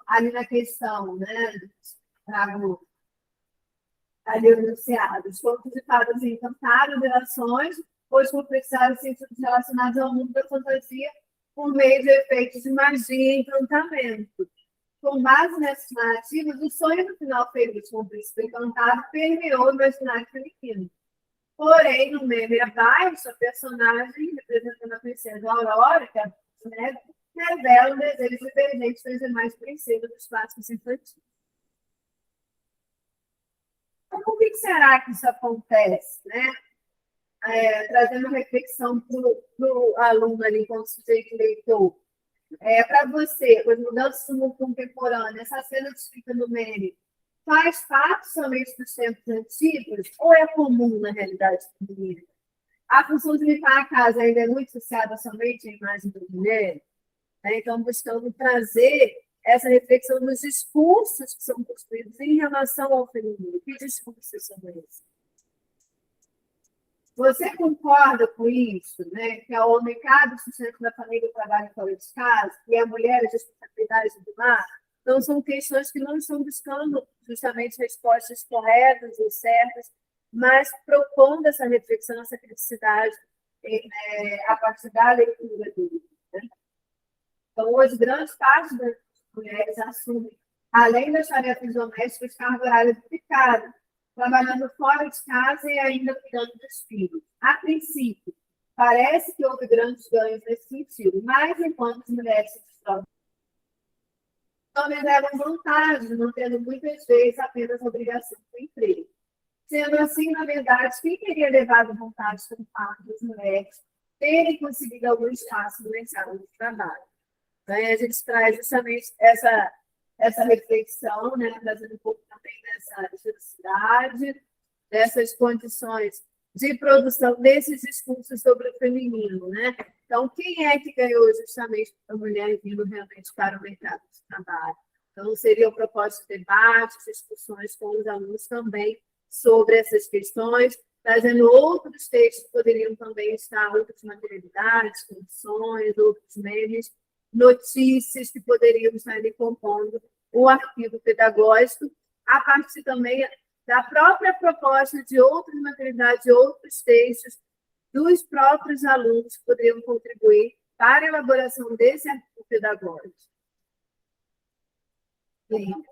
ali na questão, né, trago ali enunciado, os contos de fadas encantaram relações, pois complexaram sentidos relacionados ao mundo da fantasia por meio de efeitos de magia e encantamento. Com base nessas narrativas, o sonho do final feliz com o príncipe encantado permeou o imaginário feminino. Porém, no meme abaixo, a personagem representando a princesa Aurora, que é a Neve, revela um desejo divergente das demais princesas dos clássicos infantis. Então, por que será que isso acontece, né? Trazendo uma reflexão para o aluno ali, como sujeito leitor. Para você, com as mudanças do mundo contemporâneo, essa cena descrita no meme, faz parte somente dos tempos antigos ou é comum na realidade feminina? A função de limpar a casa ainda é muito associada somente à imagem da mulher? né? Então, buscando trazer essa reflexão nos discursos que são construídos em relação ao feminino. Que discursos são esses? Você concorda com isso, né? Que a homem cabe o sustento da família, o trabalho fora de casa, e a mulher as responsabilidades do lar? Então, são questões que não estão buscando justamente respostas corretas ou certas, mas propondo essa reflexão, essa criticidade a partir da leitura dele. Né? Então, hoje, grande parte das mulheres assumem, além das tarefas domésticas, carga horária duplicada, trabalhando fora de casa e ainda cuidando dos filhos. A princípio, parece que houve grandes ganhos nesse sentido, mas enquanto as mulheres se desdobram, homens levam vantagem, não tendo muitas vezes apenas a obrigação do emprego. Sendo assim, na verdade, quem teria levado vantagem com o fato das mulheres terem conseguido algum espaço no mercado de trabalho? Então, a gente traz justamente essa reflexão, né, trazendo um pouco também dessa diversidade, dessas condições de produção desses discursos sobre o feminino, né? Então, quem é que ganhou justamente a mulher vindo realmente para o mercado de trabalho? Então, seriam propostas de debates, discussões com os alunos também sobre essas questões, trazendo outros textos que poderiam também estar, outras materialidades, condições, outros memes, notícias que poderiam estar ali compondo o arquivo pedagógico, a partir também da própria proposta de outras materialidades, de outros textos, dos próprios alunos que poderiam contribuir para a elaboração desse arquivo pedagógico. Sim.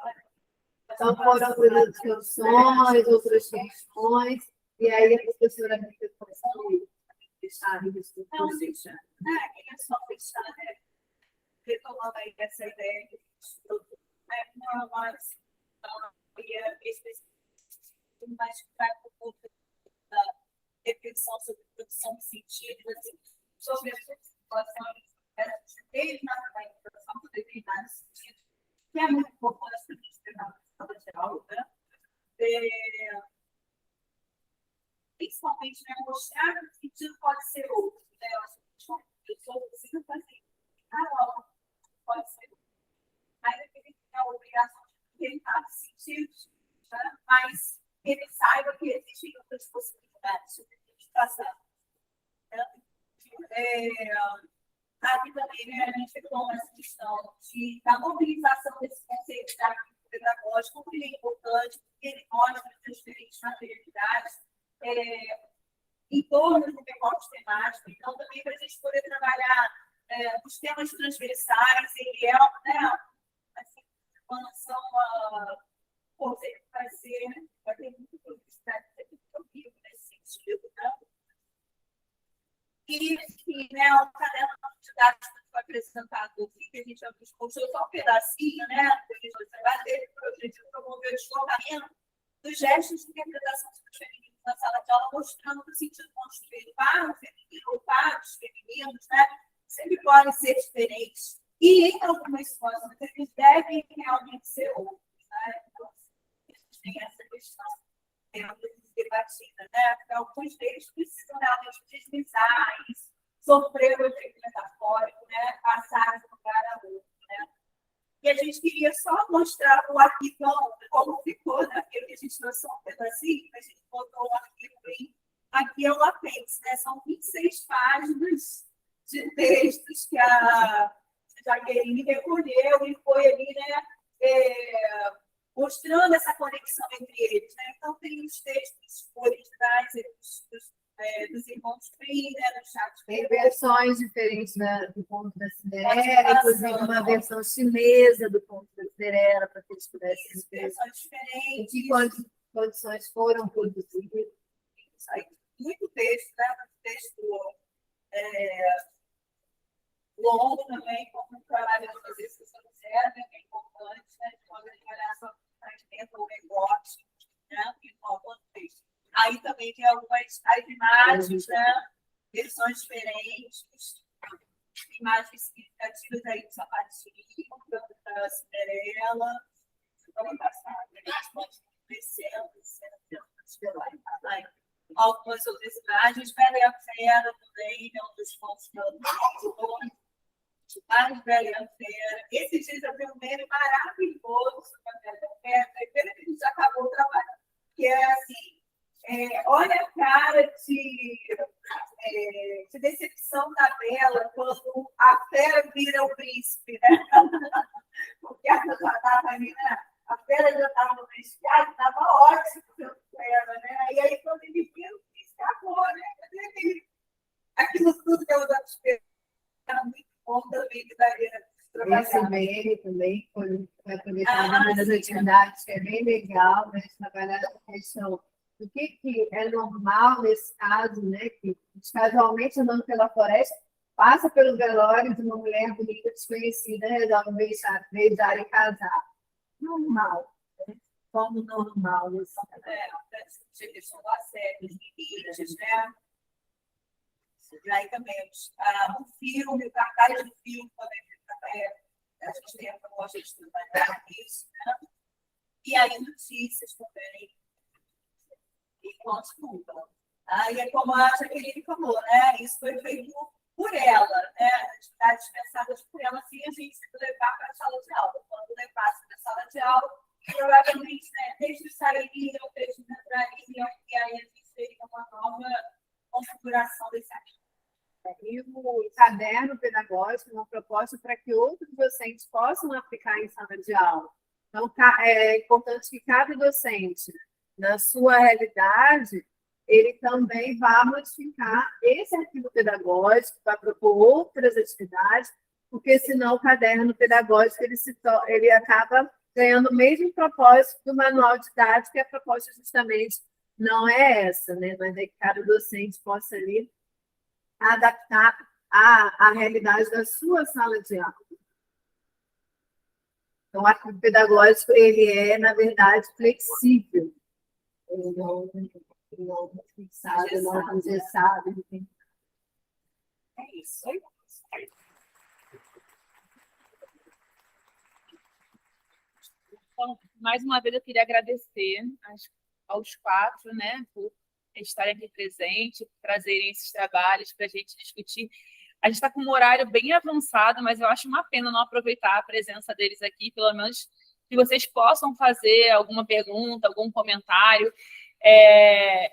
Então, foram algumas discussões, outras questões, e aí a professora Rita conseguiu deixar a questão. Não, queria só fechar, né? Retomando aí essa ideia de estudo, né? Nós queria mais ficar com um pouco da reflexão sobre produção de sentido, assim, sobre as situações que a gente teve na educação do determinado sentido, que é muito importante para a gente ter na sala de aula, né? Principalmente, né, mostrar que o sentido pode ser outro, né? Eu acho que a pessoa precisa fazer aula, pode ser outro. Mas ele tem a obrigação de tentar sentidos, né? Mas ele saiba que existem outras possibilidades de administração. Né? Aqui também, né, a gente toma essa questão da mobilização desse conceito de arquivo pedagógico, como ele é importante, porque ele mostra as diferentes materialidades em torno do recorte temático. Então, também para a gente poder trabalhar os temas transversais, ele é, né, assim, uma noção, vai ter muita publicidade, nesse sentido, né? E, enfim, né, o caderno didático que foi apresentado aqui, que a gente já discutiu só um pedacinho, né, que a gente vai debater, o objetivo de promover o deslocamento dos gestos de interpretação dos femininos na sala de aula, mostrando que o sentido construído para o feminino ou para os femininos, né, sempre podem ser diferentes. E, em algumas situações, eles devem realmente ser outros. Né? Então, a gente tem essa questão debatida, né? Porque alguns deles precisam realmente deslizar isso, sofrer o efeito metafórico, né? Passar de um lugar a outro, né? E a gente queria só mostrar o arquivão, como ficou, né? Porque a gente lançou um pedacinho, a gente botou o arquivo aqui é o apêndice, né? São 26 páginas de textos que a Jaqueline recolheu e foi ali, né? Mostrando essa conexão entre eles. Né? Então, tem os textos originais dos irmãos Grimm, né, do Charles. Tem versões diferentes do Conto da Cinderela, inclusive uma versão chinesa do Conto da Cinderela, para que eles pudessem ver. Versões diferentes. Em que condições foram produzidas. Muito texto, né? Muito texto longo também, como trabalho de fazer se você quiser, né? É importante, né? De uma avaliação ou negócio, né? Aí também tem algumas imagens, né? Versões diferentes, imagens significativas aí do sapatinho, da Cinderela. Vamos passar, descendo. Algumas outras imagens, Bela e a Fera também, é um dos pontos que eu mais velha feira. Esses dias eu vi um meme maravilhoso sobre a velha feira, a feira que a gente já acabou o trabalho, que é assim, olha a cara de decepção da Bela quando a fera vira o príncipe, né? Porque ela já estava ali, né? A fera já estava no vestiário, estava ótimo pelo fera, né? E aí, quando ele vira o príncipe, acabou, né? Aquilo tudo que eu estava esperando era muito bom também, que daria Esse meme também foi aproveitado uma das atividades, que é bem legal, né? Trabalhar a questão do que é normal nesse caso, né? Que casualmente andando pela floresta, passa pelo velório de uma mulher bonita desconhecida, resolve beijar e casar. Normal, né? Como normal isso. A questão do assédio, dos limites, né? E aí também o filme, o cartaz do filme também, a gente tem a proposta de trabalhar isso, né? E aí notícias também, e continuam. Aí é como a Jaqueline falou, né? Isso foi feito por ela, né? Atividades pensadas por ela, assim, a gente levar para a sala de aula. Quando levasse para a sala de aula, provavelmente, né, textos sairiam, textos entrariam, e aí a gente teria uma nova configuração desse artigo. E o caderno pedagógico é uma proposta para que outros docentes possam aplicar em sala de aula. Então, é importante que cada docente, na sua realidade, ele também vá modificar esse arquivo pedagógico para propor outras atividades, porque senão o caderno pedagógico ele acaba ganhando o mesmo propósito do manual didático, que a proposta justamente não é essa, né? Mas é que cada docente possa ali adaptar à realidade da sua sala de aula. Então, o arquivo pedagógico, ele é, na verdade, flexível. Ele não fixado, não engessado. É isso. Então, mais uma vez, eu queria agradecer aos quatro, né, por estarem aqui presentes, trazerem esses trabalhos para a gente discutir. A gente está com um horário bem avançado, mas eu acho uma pena não aproveitar a presença deles aqui, pelo menos que vocês possam fazer alguma pergunta, algum comentário. É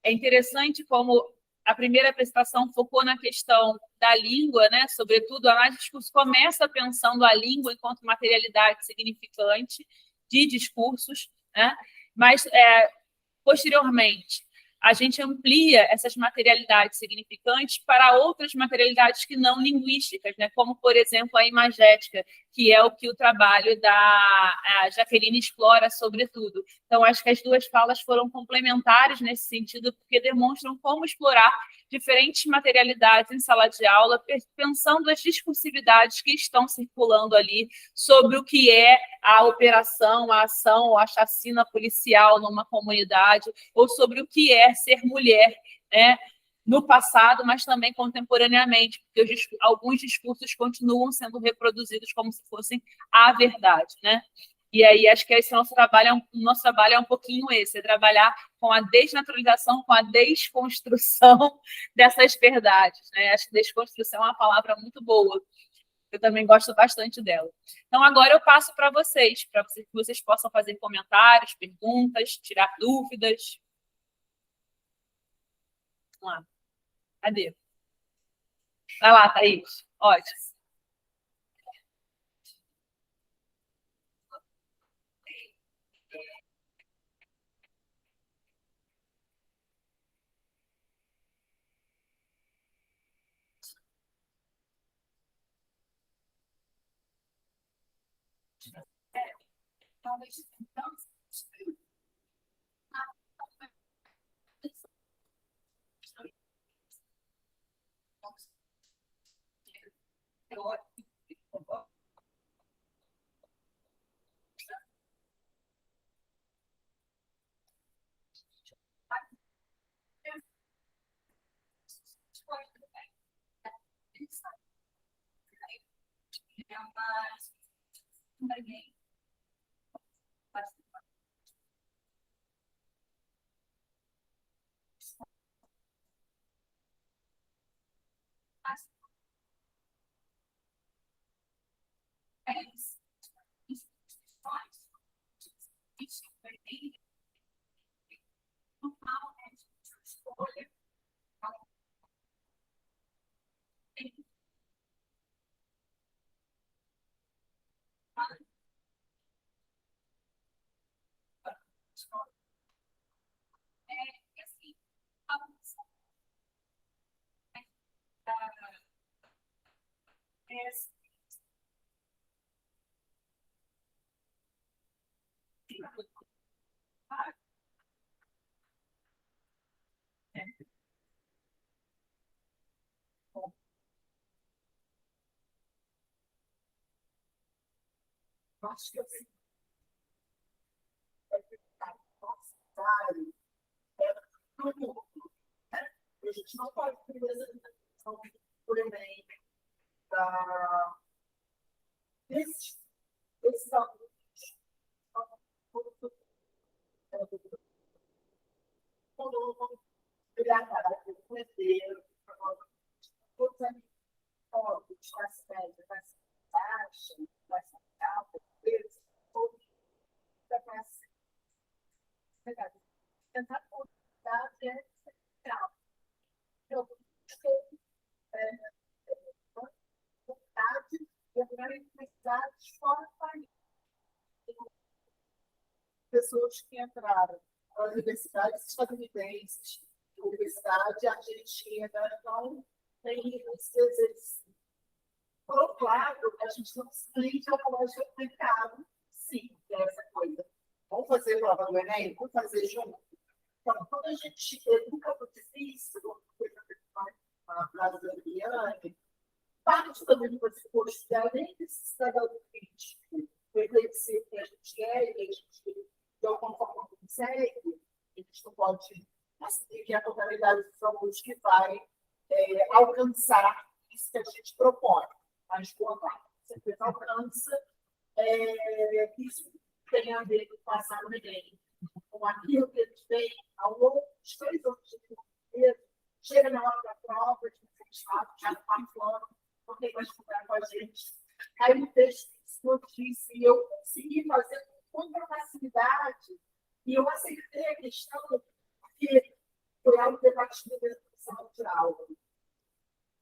interessante como a primeira apresentação focou na questão da língua, né? Sobretudo, a análise de discurso começa pensando a língua enquanto materialidade significante de discursos, né? Mas, posteriormente, a gente amplia essas materialidades significantes para outras materialidades que não linguísticas, né? Como, por exemplo, a imagética, que é o que o trabalho da Jaqueline explora, sobretudo. Então, acho que as duas falas foram complementares nesse sentido, porque demonstram como explorar diferentes materialidades em sala de aula, pensando as discursividades que estão circulando ali sobre o que é a operação, a ação, a chacina policial numa comunidade, ou sobre o que é ser mulher, né? No passado, mas também contemporaneamente, porque alguns discursos continuam sendo reproduzidos como se fossem a verdade, né? E aí acho que esse nosso trabalho é um pouquinho esse, é trabalhar com a desnaturalização, com a desconstrução dessas verdades, né? Acho que desconstrução é uma palavra muito boa. Eu também gosto bastante dela. Então, agora eu passo para vocês, que vocês possam fazer comentários, perguntas, tirar dúvidas. Vamos lá. Cadê? Vai lá, Thaís. Ótimo. Talvez, então, Acho que assim, é necessário, todo mundo, né? A gente não pode preservar por Enem, esses alunos, quando vão virar para o primeiro, todos os classe média, classe baixa, classe alta, eles todos da classe média. Tentar cuidar é essencial. Eu estou vontade de entrar em universidades fora do país. Pessoas que entraram nas universidades estadunidenses, universidade argentina, então tem esses exercícios. Por outro lado, a gente não se prende ao colégio aplicado, sim, que é essa coisa. Vamos fazer prova do Enem? Vamos fazer junto? Então, quando a gente educa muito difícil, uma frase da Eliane, parte também do discurso dela nem precisa dar o crítico, reconhecer que a gente é e a gente, de alguma forma, consegue, a gente não pode assumir que a totalidade dos alunos que vai alcançar isso que a gente propõe. Mas, quando você alcança, isso tem a ver com passar no Enem. Com aquilo que eles têm ao longo dos 3 anos de vida, chega na hora da prova, de já está falando, porque vai estudar com a gente. Aí o texto disse, e eu consegui fazer com muita facilidade, e eu acertei a questão, porque foi algo debatido dentro da sala de aula.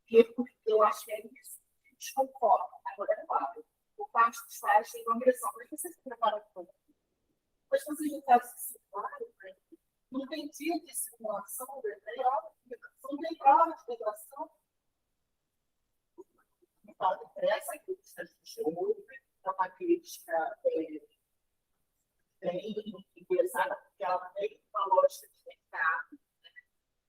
E eu acho que é isso. Desconcordo. Agora é claro. O parte dos pais tem uma agressão. Mas você se prepara para isso. Mas você já está se simulando, né? Não tem dia de simulação, não tem prova de integração. Então, essa crítica a gente ouve, é uma crítica bem interessada, porque ela tem uma lógica de mercado.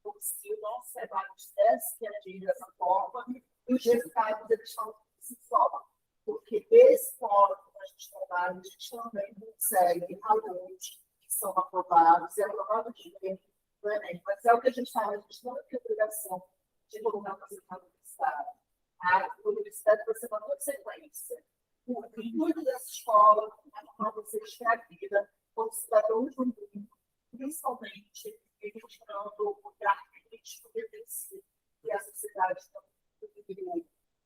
Como se o nosso trabalho tivesse que agir dessa forma, e os resultados eles estão se forma. Porque esse modo que a gente trabalha, a gente também consegue alunos que são aprovados, e aprovados de do Enem. Mas é o que a gente fala, a gente não tem obrigação de colocar para você na universidade. A universidade vai ser uma consequência. O intuito dessa escola é para você chegar à vida como cidadão de um mundo, principalmente buscando o lugar crítico de vencer que a sociedade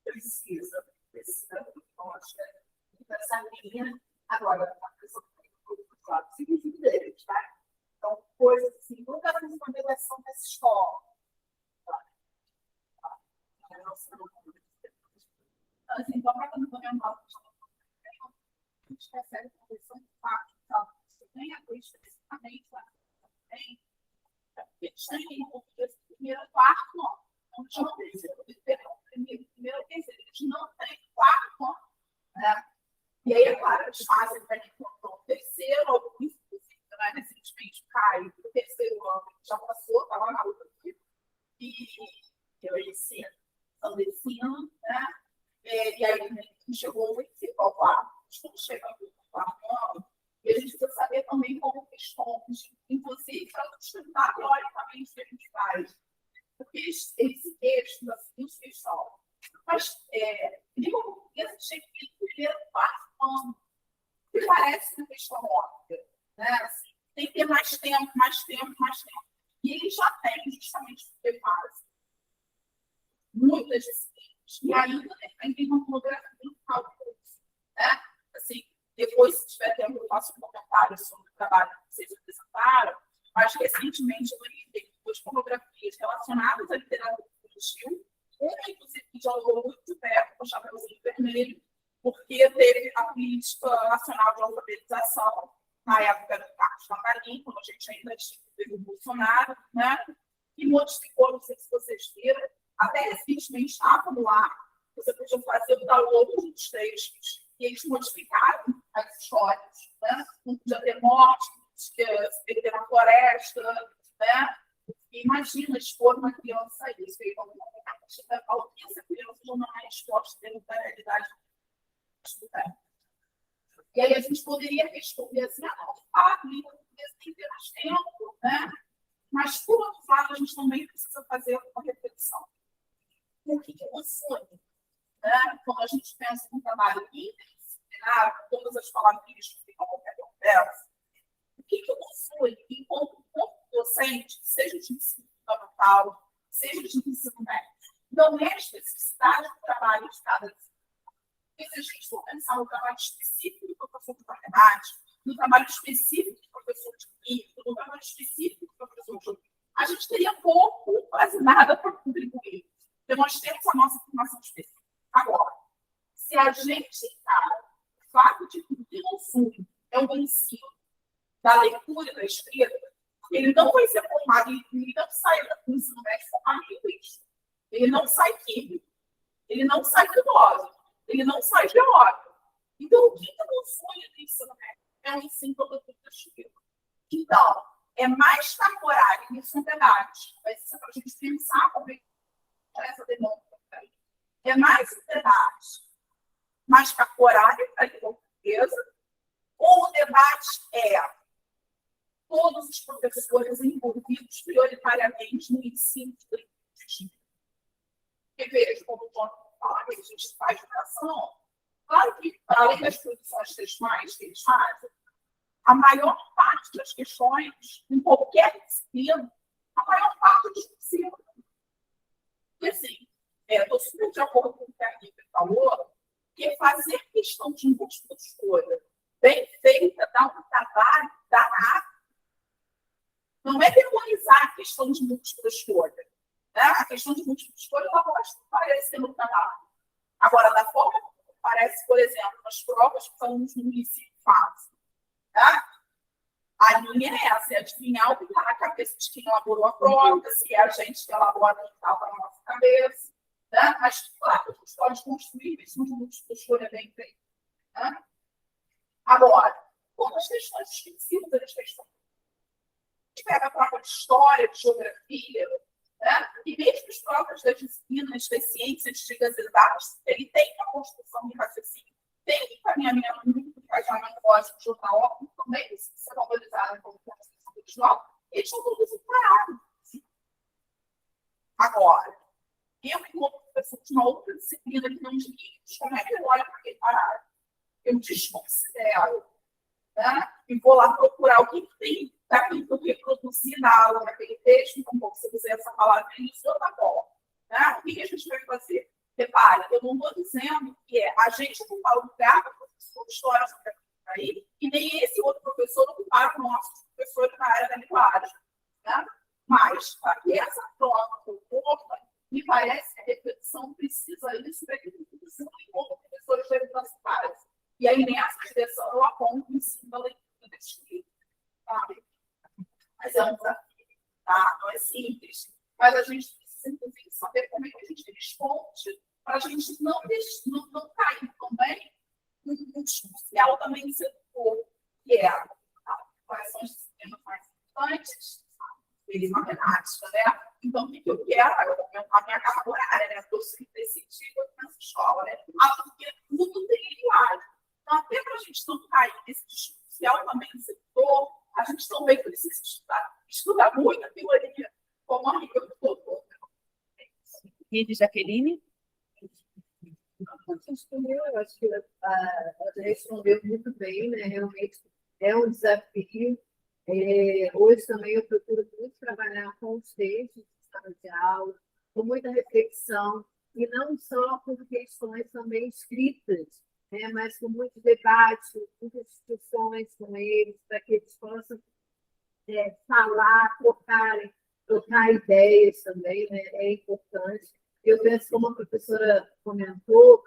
precisa. Então, acho que essa linha, agora, a questão do significa deles, tá? Então, coisas assim, nunca fiz uma relação nessa escola. Assim, então, para quando eu a gente recebe uma questão de fato, você tem a coisa especificamente lá também. Eles têm o primeiro quarto ano. Então, não tem primeiro terceiro. Eles não têm quarto ano. Né? E aí, é claro, eles fazem para que o terceiro ou o recentemente cai o terceiro ano, já passou, estava na outra aqui. E eu ensino, né? E aí, chegou ao quarto. Quando chega ao quarto ano, e a gente precisa saber também como questões, inclusive, para estudar teoricamente o que a gente faz. Porque esse texto, assim, questão. Mas, língua portuguesa tinha que ir primeiro quarto ano, que parece uma questão óbvia. Né? Assim, tem que ter mais tempo. E ele já tem, justamente porque faz muitas disciplinas. E ainda tem uma monografia no cálculo. Né? Assim, depois, se tiver tempo, eu faço um comentário sobre o trabalho que vocês apresentaram, mas recentemente eu li 2 monografias relacionadas à literatura infantil, uma, inclusive, que dialogou muito de perto com o Chapeuzinho Vermelho, porque teve a política nacional de alfabetização, na época do Carlos Navarino, quando a gente ainda teve o Bolsonaro, né? E modificou, não sei se vocês viram, até recentemente estava no ar, você podia fazer o download dos textos, e eles modificaram as histórias, né? não podia ter morte, não podia se perder na floresta, né? Imagina expor uma criança a isso. E como a falou que essa criança não é exposta dentro da realidade. E aí a gente poderia responder assim, não, tem que ter mais tempo, né? Mas, por outro lado, a gente também precisa fazer uma reflexão. Por que o sonho? Né? Quando a gente pensa em um trabalho interdisciplinar, todas as palavrinhas que ficam qualquer conversa, o que o sonho, enquanto docente, seja de ensino fundamental, seja de ensino médio, não é a especificidade do trabalho de cada disciplina. Porque se a gente for pensar no trabalho específico do professor de matemática, no trabalho específico do professor de química, no trabalho específico do professor de geografia, a gente teria pouco, quase nada para contribuir. Então, nós temos a nossa formação específica. Agora, se a gente encara o fato de que o que no fundo é um ensino da leitura e da escrita, ele não vai ser formado, ele não sai do ensino médio formado em linguística, ele não sai químico, ele não sai filósofo, ele não sai geógrafo. Então, o que no sonho do ensino médio? É um ensino da leitura da escrita. Então, é mais carga horária, isso é um debate, mas isso é para a gente pensar como é essa demanda. É mais um debate, mais carga horária para a língua portuguesa, ou o debate é todos os professores envolvidos prioritariamente no ensino de língua. Porque veja, como o João fala, que a gente faz educação, claro que, para além das produções textuais que eles fazem, a maior parte das questões, em qualquer disciplina, a maior parte é discussível. E assim, estou super de acordo com o que a Rita falou, que fazer questão de múltipla escolha bem feita dá um trabalho danado. Não é demonizar a questão de múltipla escolha. Né? A questão de múltipla escolha ela pode parecer no trabalho. Agora, da forma como parece, por exemplo, nas provas que os alunos no município fazem, né? A linha é essa, é adivinhar o que está na cabeça de quem elaborou a prova, se é a gente que elabora o que está na nossa cabeça. Né? Mas, claro, a gente pode construir questão de múltipla escolha bem feita. Né? Agora, quando as questões específicas, as questões que pega a prova de história, de geografia, né? E mesmo as provas das disciplinas das ciências antigas exatas, ele tem uma construção de raciocínio, tem encaminhamento muito engajamento lógico jornal, também precisa ser valorizado como construção visual, eles estão todos separados. Agora, eu, enquanto professor de uma outra disciplina que não dirige, como é que eu olho para aquele parágrafo? Eu desconsidero, né? E vou lá procurar o que tem daquilo que eu reproduzi na aula, naquele texto, então, se eu quiser essa palavra, isso tá bom. Né? O que a gente vai fazer? Repare, eu não estou dizendo que a gente ocupar o lugar do professor de história aí, e nem esse outro professor ocupar o nosso professor na área da linguagem. Né? Mas, para que essa prova ocorra, me parece que a reflexão precisa isso para que o ensino encontre professores universitários. E aí, nessa direção, eu aponto o ensino da leitura da escrita. Sabe? Mas é um desafio, tá? Não é simples. Mas a gente precisa saber como é que a gente responde para a gente não cair também no discurso altamente setor, que é quais são os sistemas mais importantes, eles matemática, né? Então, o que eu quero? Eu vou aumentar a minha carga horária, né? Estou sempre decidindo nessa escola, né? Porque tudo tem linguagem. Então, até para a gente não cair nesse discurso altamente setor, a gente também precisa estudar muito a teoria, como a Rita colocou. E Jaqueline? Eu acho que ela respondeu muito bem, né? Realmente é um desafio. Hoje também eu procuro muito trabalhar com os textos de sala de aula, com muita reflexão, e não só com questões também escritas, né? Mas com muito debate, muitas discussões com eles, para que eles possam falar, trocar ideias também, né? É importante. Eu penso, como a professora comentou,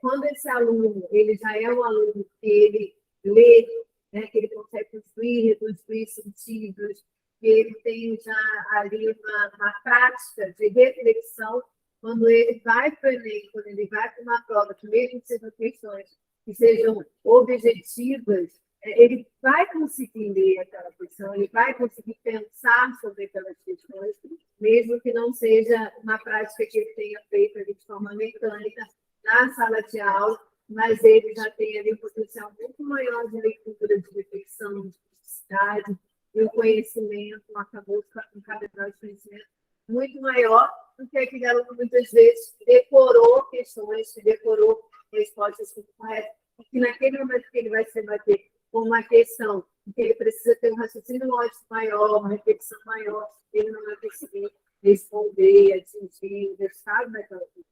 quando esse aluno ele já é um aluno que ele lê, né, que ele consegue construir, reconstruir sentidos, que ele tem já ali uma prática de reflexão, quando ele vai para o Enem, quando ele vai para uma prova, que mesmo sejam questões que sejam objetivas, ele vai conseguir ler aquela posição, ele vai conseguir pensar sobre aquelas questões, mesmo que não seja uma prática que ele tenha feito ali de forma mecânica na sala de aula, mas ele já tem ali um potencial muito maior de leitura, de reflexão, de criticidade, e o conhecimento, um cabedal de conhecimento muito maior do que aquele aluno, muitas vezes, decorou questões, decorou respostas corretas, que naquele momento que ele vai se debater com uma questão que ele precisa ter um raciocínio lógico maior, uma reflexão maior, ele não vai conseguir responder, atingir o resultado daquela questão.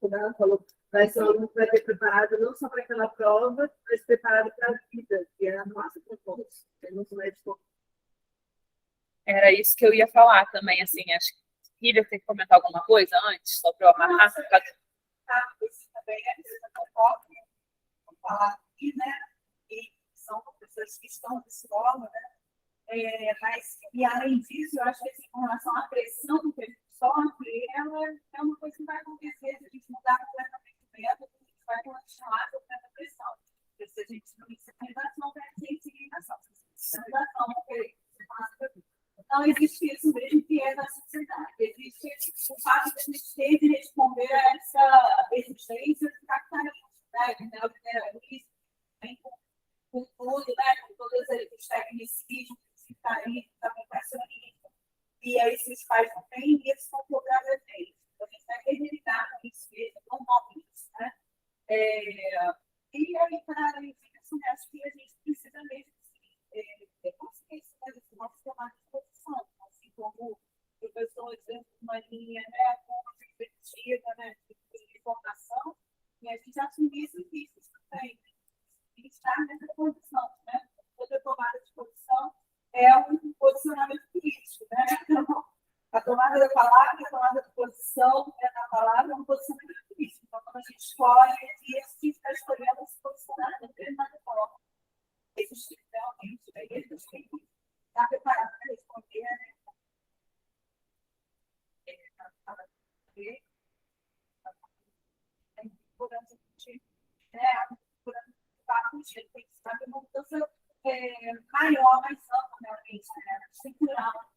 Como ela falou, vai ser um aluno que vai ter preparado não só para aquela prova, mas preparado para a vida, que é a nossa proposta. Era isso que eu ia falar também, assim, acho que Lívia tem que comentar alguma coisa antes, só para eu amarrar. Isso também vou falar aqui, né? E são pessoas que estão na escola, né? Mas, e além disso, eu acho que essa informação, a pressão que a gente sofre, ela é uma coisa que vai acontecer se a gente mudar completamente o método, a gente vai continuar sofrendo a pressão. Porque se a gente não ensina redação, vai ter redação. Redação, ok. Não existe isso mesmo que é na sociedade. Existe o fato de a gente ter de responder a essa existência do capitalismo, né? Do neoliberalismo, com tudo, né? Com todos os tecnicismos que está aí, da aplicacionismo. E aí, se os pais não têm, eles vão cobrar a gente. Então, a gente vai ter que lidar com isso mesmo, não morre isso, né? E aí, para além disso, acho que a gente precisa mesmo ter consciência do nosso tomar de posição, assim como o professor dentro de uma linha, né, com uma perspectiva, né, de formação, e a gente assumir isso também, e estar nessa posição, né? Toda tomada de posição é um posicionamento político, né? Então, a tomada da palavra, a tomada de posição na palavra é um posicionamento político. Então, quando a gente escolhe, e a gente está escolhendo se posicionar de determinada forma. Esses realmente, eles têm que estar preparados para responder, né? Durante tem que saber uma mudança maior, mais ampla, realmente, né? Estrutural,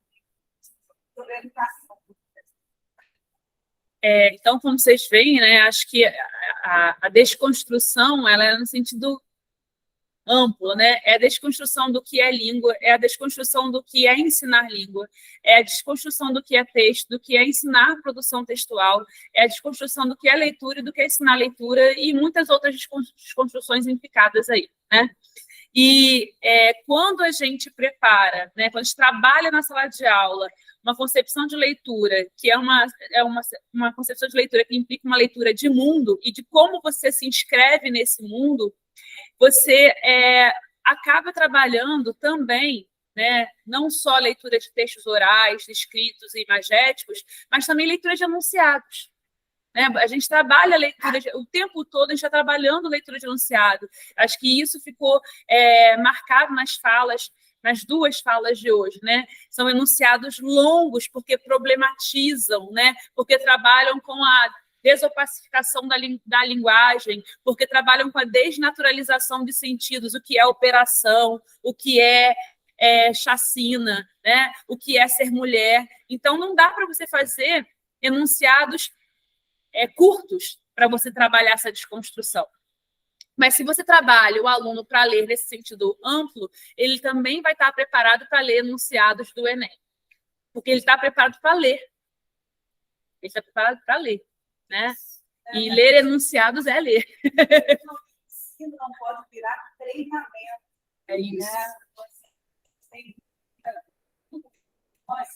sobre a educação. Então, como vocês veem, né, acho que a desconstrução ela é no sentido amplo, né? É a desconstrução do que é língua, é a desconstrução do que é ensinar língua, é a desconstrução do que é texto, do que é ensinar produção textual, é a desconstrução do que é leitura e do que é ensinar leitura e muitas outras desconstruções implicadas aí, né? E quando a gente prepara, né, quando a gente trabalha na sala de aula, uma concepção de leitura, que é uma concepção de leitura que implica uma leitura de mundo e de como você se inscreve nesse mundo, você acaba trabalhando também, né, não só leitura de textos orais, escritos e imagéticos, mas também leitura de enunciados. Né? A gente trabalha a leitura, o tempo todo a gente está trabalhando leitura de enunciado. Acho que isso ficou marcado nas duas falas de hoje, né? São enunciados longos, porque problematizam, né? Porque trabalham com a desopacificação da linguagem, porque trabalham com a desnaturalização de sentidos, o que é operação, o que é chacina, né? O que é ser mulher. Então, não dá para você fazer enunciados curtos para você trabalhar essa desconstrução. Mas se você trabalha o aluno para ler nesse sentido amplo, ele também vai estar preparado para ler enunciados do Enem. Porque ele está preparado para ler. Ele está preparado para ler. Né? E ler enunciados é ler. Isso não pode virar treinamento. É isso. Né? Nós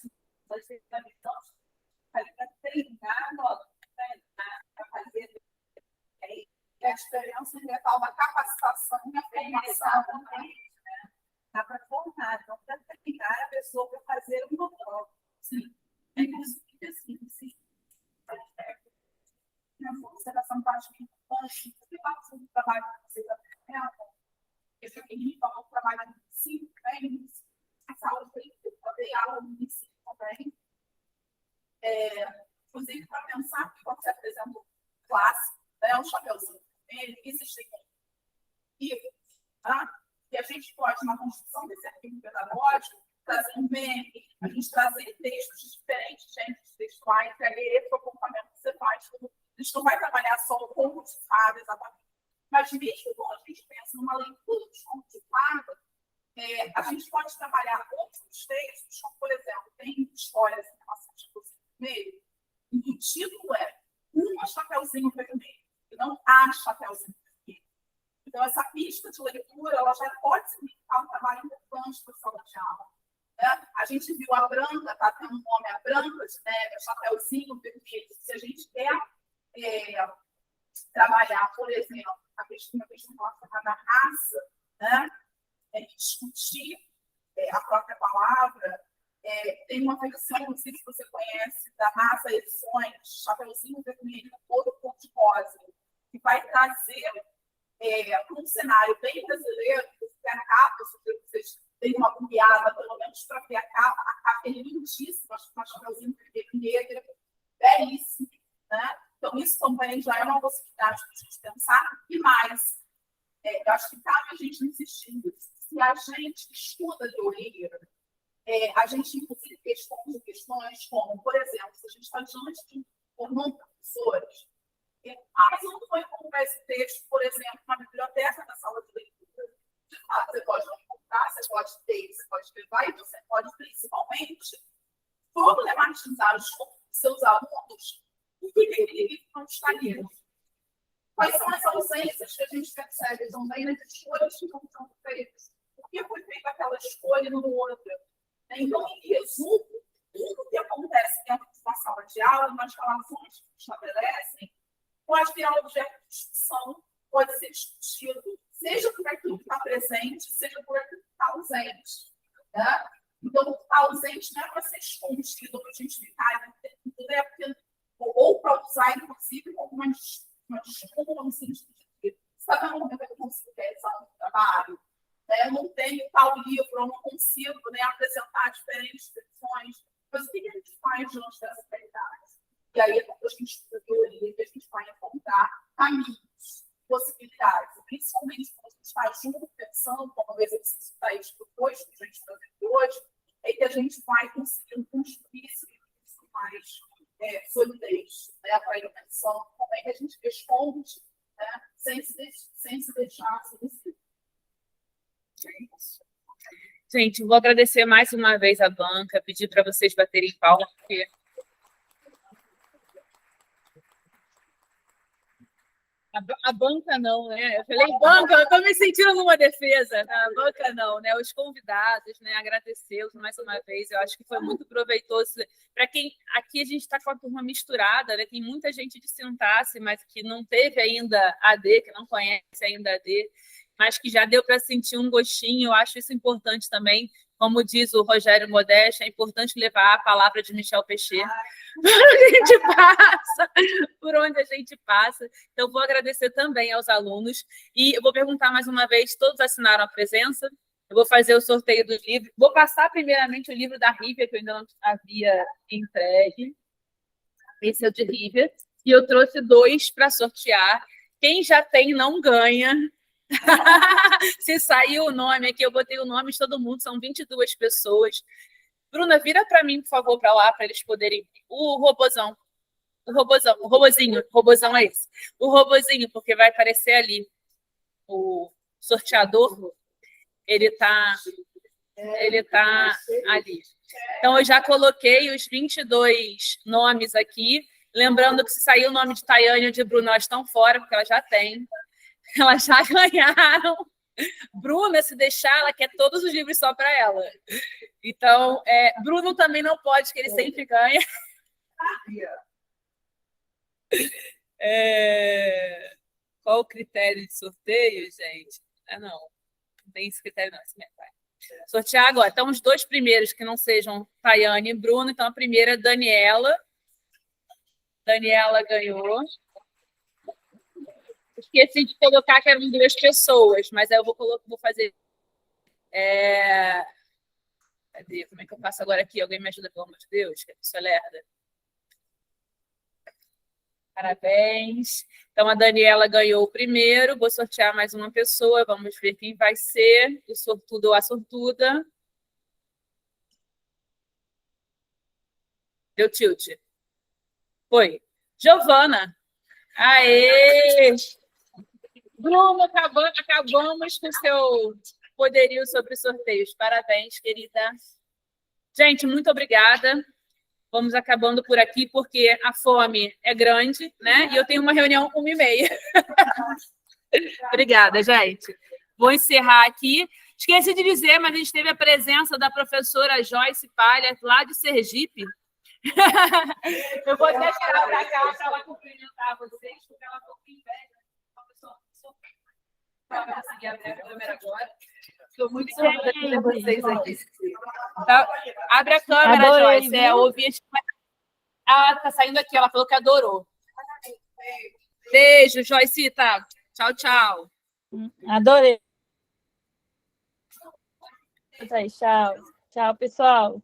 temos para treinar, para fazer. E a experiência é uma capacitação e a formação também. Né? Dá para formar, não para treinar a pessoa para fazer uma prova. Sim. É isso que assim, a observação básica importante, você passa um trabalho que você está fazendo, esse aqui é um trabalho de ensino também, a saúde tem que fazer aula de ensino também. Inclusive, para pensar que quando você apresenta um clássico, né, um chapeuzinho vermelho, existem livros, gente pode, na construção desse arquivo pedagógico, trazer um meme, a gente trazer textos de diferentes gêneros textuais, que ali esse é o comportamento que você faz. A gente não vai trabalhar só o conto de fada, exatamente. Mas mesmo quando a gente pensa numa leitura de conto de fada, a gente pode trabalhar outros textos, como, por exemplo, tem histórias em relação a Chapeuzinho Vermelho, e o título é Um Chapeuzinho Vermelho, e não A Chapeuzinho Vermelho. Então, essa pista de leitura ela já pode significar um trabalho importante para a sala de aula. Né? A gente viu a Branca, está tendo um nome, a Branca de Neve, Chapeuzinho Vermelho. Se a gente quer trabalhar, por exemplo, a questão relacionada à raça, né? Discutir a própria palavra. Tem uma versão, não sei se você conhece, da Raça Edições, Chapeuzinho Vermelho, Todo Cor-de-Rosa, que vai trazer para um cenário bem brasileiro, porque a capa, se vocês têm uma piada, pelo menos para ver a capa é lindíssima, a Chapeuzinho Vermelho negra, belíssima, né? Então, isso também já é uma possibilidade para a gente pensar. E mais, eu acho que cabe a gente insistir nisso. Se a gente estuda teoria, a gente, inclusive, responde questões como, por exemplo, se a gente está diante de um formando professores, mas não foi encontrar esse texto, por exemplo, na biblioteca da sala de leitura. De fato, você pode não encontrar, você pode ter, você pode levar, e você pode, principalmente, problematizar os seus alunos o que ele não está ali. Quais são as ausências que a gente percebe também nas escolhas que não são feitas? Por que foi feita aquela escolha e não outra? Então, em resumo, tudo que acontece dentro de uma sala de aula, nas relações que estabelecem, pode virar objeto de discussão, pode ser discutido, seja por aquilo que está presente, seja por aquilo que está ausente. Né? Então, está ausente não é para ser escondido, para a gente ficar, ou para usar, inclusive, como uma desculpa no sentido de que está no momento que eu consigo realizar um trabalho, né? Eu não tenho tal livro, eu não consigo, né, apresentar diferentes versões, mas o que a gente faz diante dessa realidade? E aí, quando a gente estuda teoria, a gente vai encontrar caminhos, possibilidades, principalmente quando a gente está junto, pensando, como o exercício está aí proposto, que a gente está vendo hoje, é que a gente vai conseguindo construir isso mais solidez, né, para a iluminação, como é que a gente responde, né, sem se deixar seduzir. Gente, vou agradecer mais uma vez a banca, pedir para vocês baterem palma, porque a banca não, né? Eu falei banca, eu estou me sentindo numa defesa. A banca não, né? Os convidados, né? Agradecê-los mais uma vez. Eu acho que foi muito proveitoso. Para quem aqui a gente está com a turma misturada, né? Tem muita gente de Sintaxe, mas que não teve ainda AD, que não conhece ainda AD, mas que já deu para sentir um gostinho. Eu acho isso importante também. Como diz o Rogério Modeste, é importante levar a palavra de Michel Pechet por onde a gente passa. Então, vou agradecer também aos alunos. E eu vou perguntar mais uma vez, todos assinaram a presença? Eu vou fazer o sorteio dos livros. Vou passar primeiramente o livro da Rívia, que eu ainda não havia entregue. Esse é o de Rívia. E eu trouxe 2 para sortear. Quem já tem não ganha. Se saiu o nome aqui, eu botei o nome de todo mundo, são 22 pessoas. Bruna, vira para mim, por favor, para lá, para eles poderem. O robozão é esse. O robozinho, porque vai aparecer ali. O sorteador, ele tá ali. Então, eu já coloquei os 22 nomes aqui. Lembrando que se sair o nome de Tayane ou de Bruna, elas estão fora, porque elas já têm. Elas já ganharam. Bruna, se deixar, ela quer todos os livros só para ela. Então, Bruno também não pode, que ele sempre ganha. Qual o critério de sorteio, gente? Não tem esse critério, não. Sortear agora. Então, os 2 primeiros que não sejam Tayane e Bruno. Então, a primeira é Daniela. Daniela ganhou. Esqueci de colocar que eram 2 pessoas, mas aí eu vou fazer. Cadê? Como é que eu faço agora aqui? Alguém me ajuda, pelo amor de Deus, que a pessoa lerda. Parabéns. Então, a Daniela ganhou o primeiro. Vou sortear mais uma pessoa. Vamos ver quem vai ser o sortudo ou a sortuda. Deu tilt. Foi. Giovana. Aê! Bruno, acabamos com o seu poderio sobre sorteios. Parabéns, querida. Gente, muito obrigada. Vamos acabando por aqui, porque a fome é grande, né? E eu tenho uma reunião 1h30. Obrigada, gente. Vou encerrar aqui. Esqueci de dizer, mas a gente teve a presença da professora Joyce Palha, lá de Sergipe. Eu vou até tirar para cá para ela cumprimentar vocês, porque ela ficou com inveja. Para conseguir abrir a câmera agora. Estou muito sortuda de ter vocês aqui. Tá? Abre a câmera, Adorei, Joyce. viu? Ouvi. Ah, tá saindo aqui. Ela falou que adorou. Beijo, Joyce. Tá. Tchau, tchau. Adorei. Tchau. Tchau, pessoal.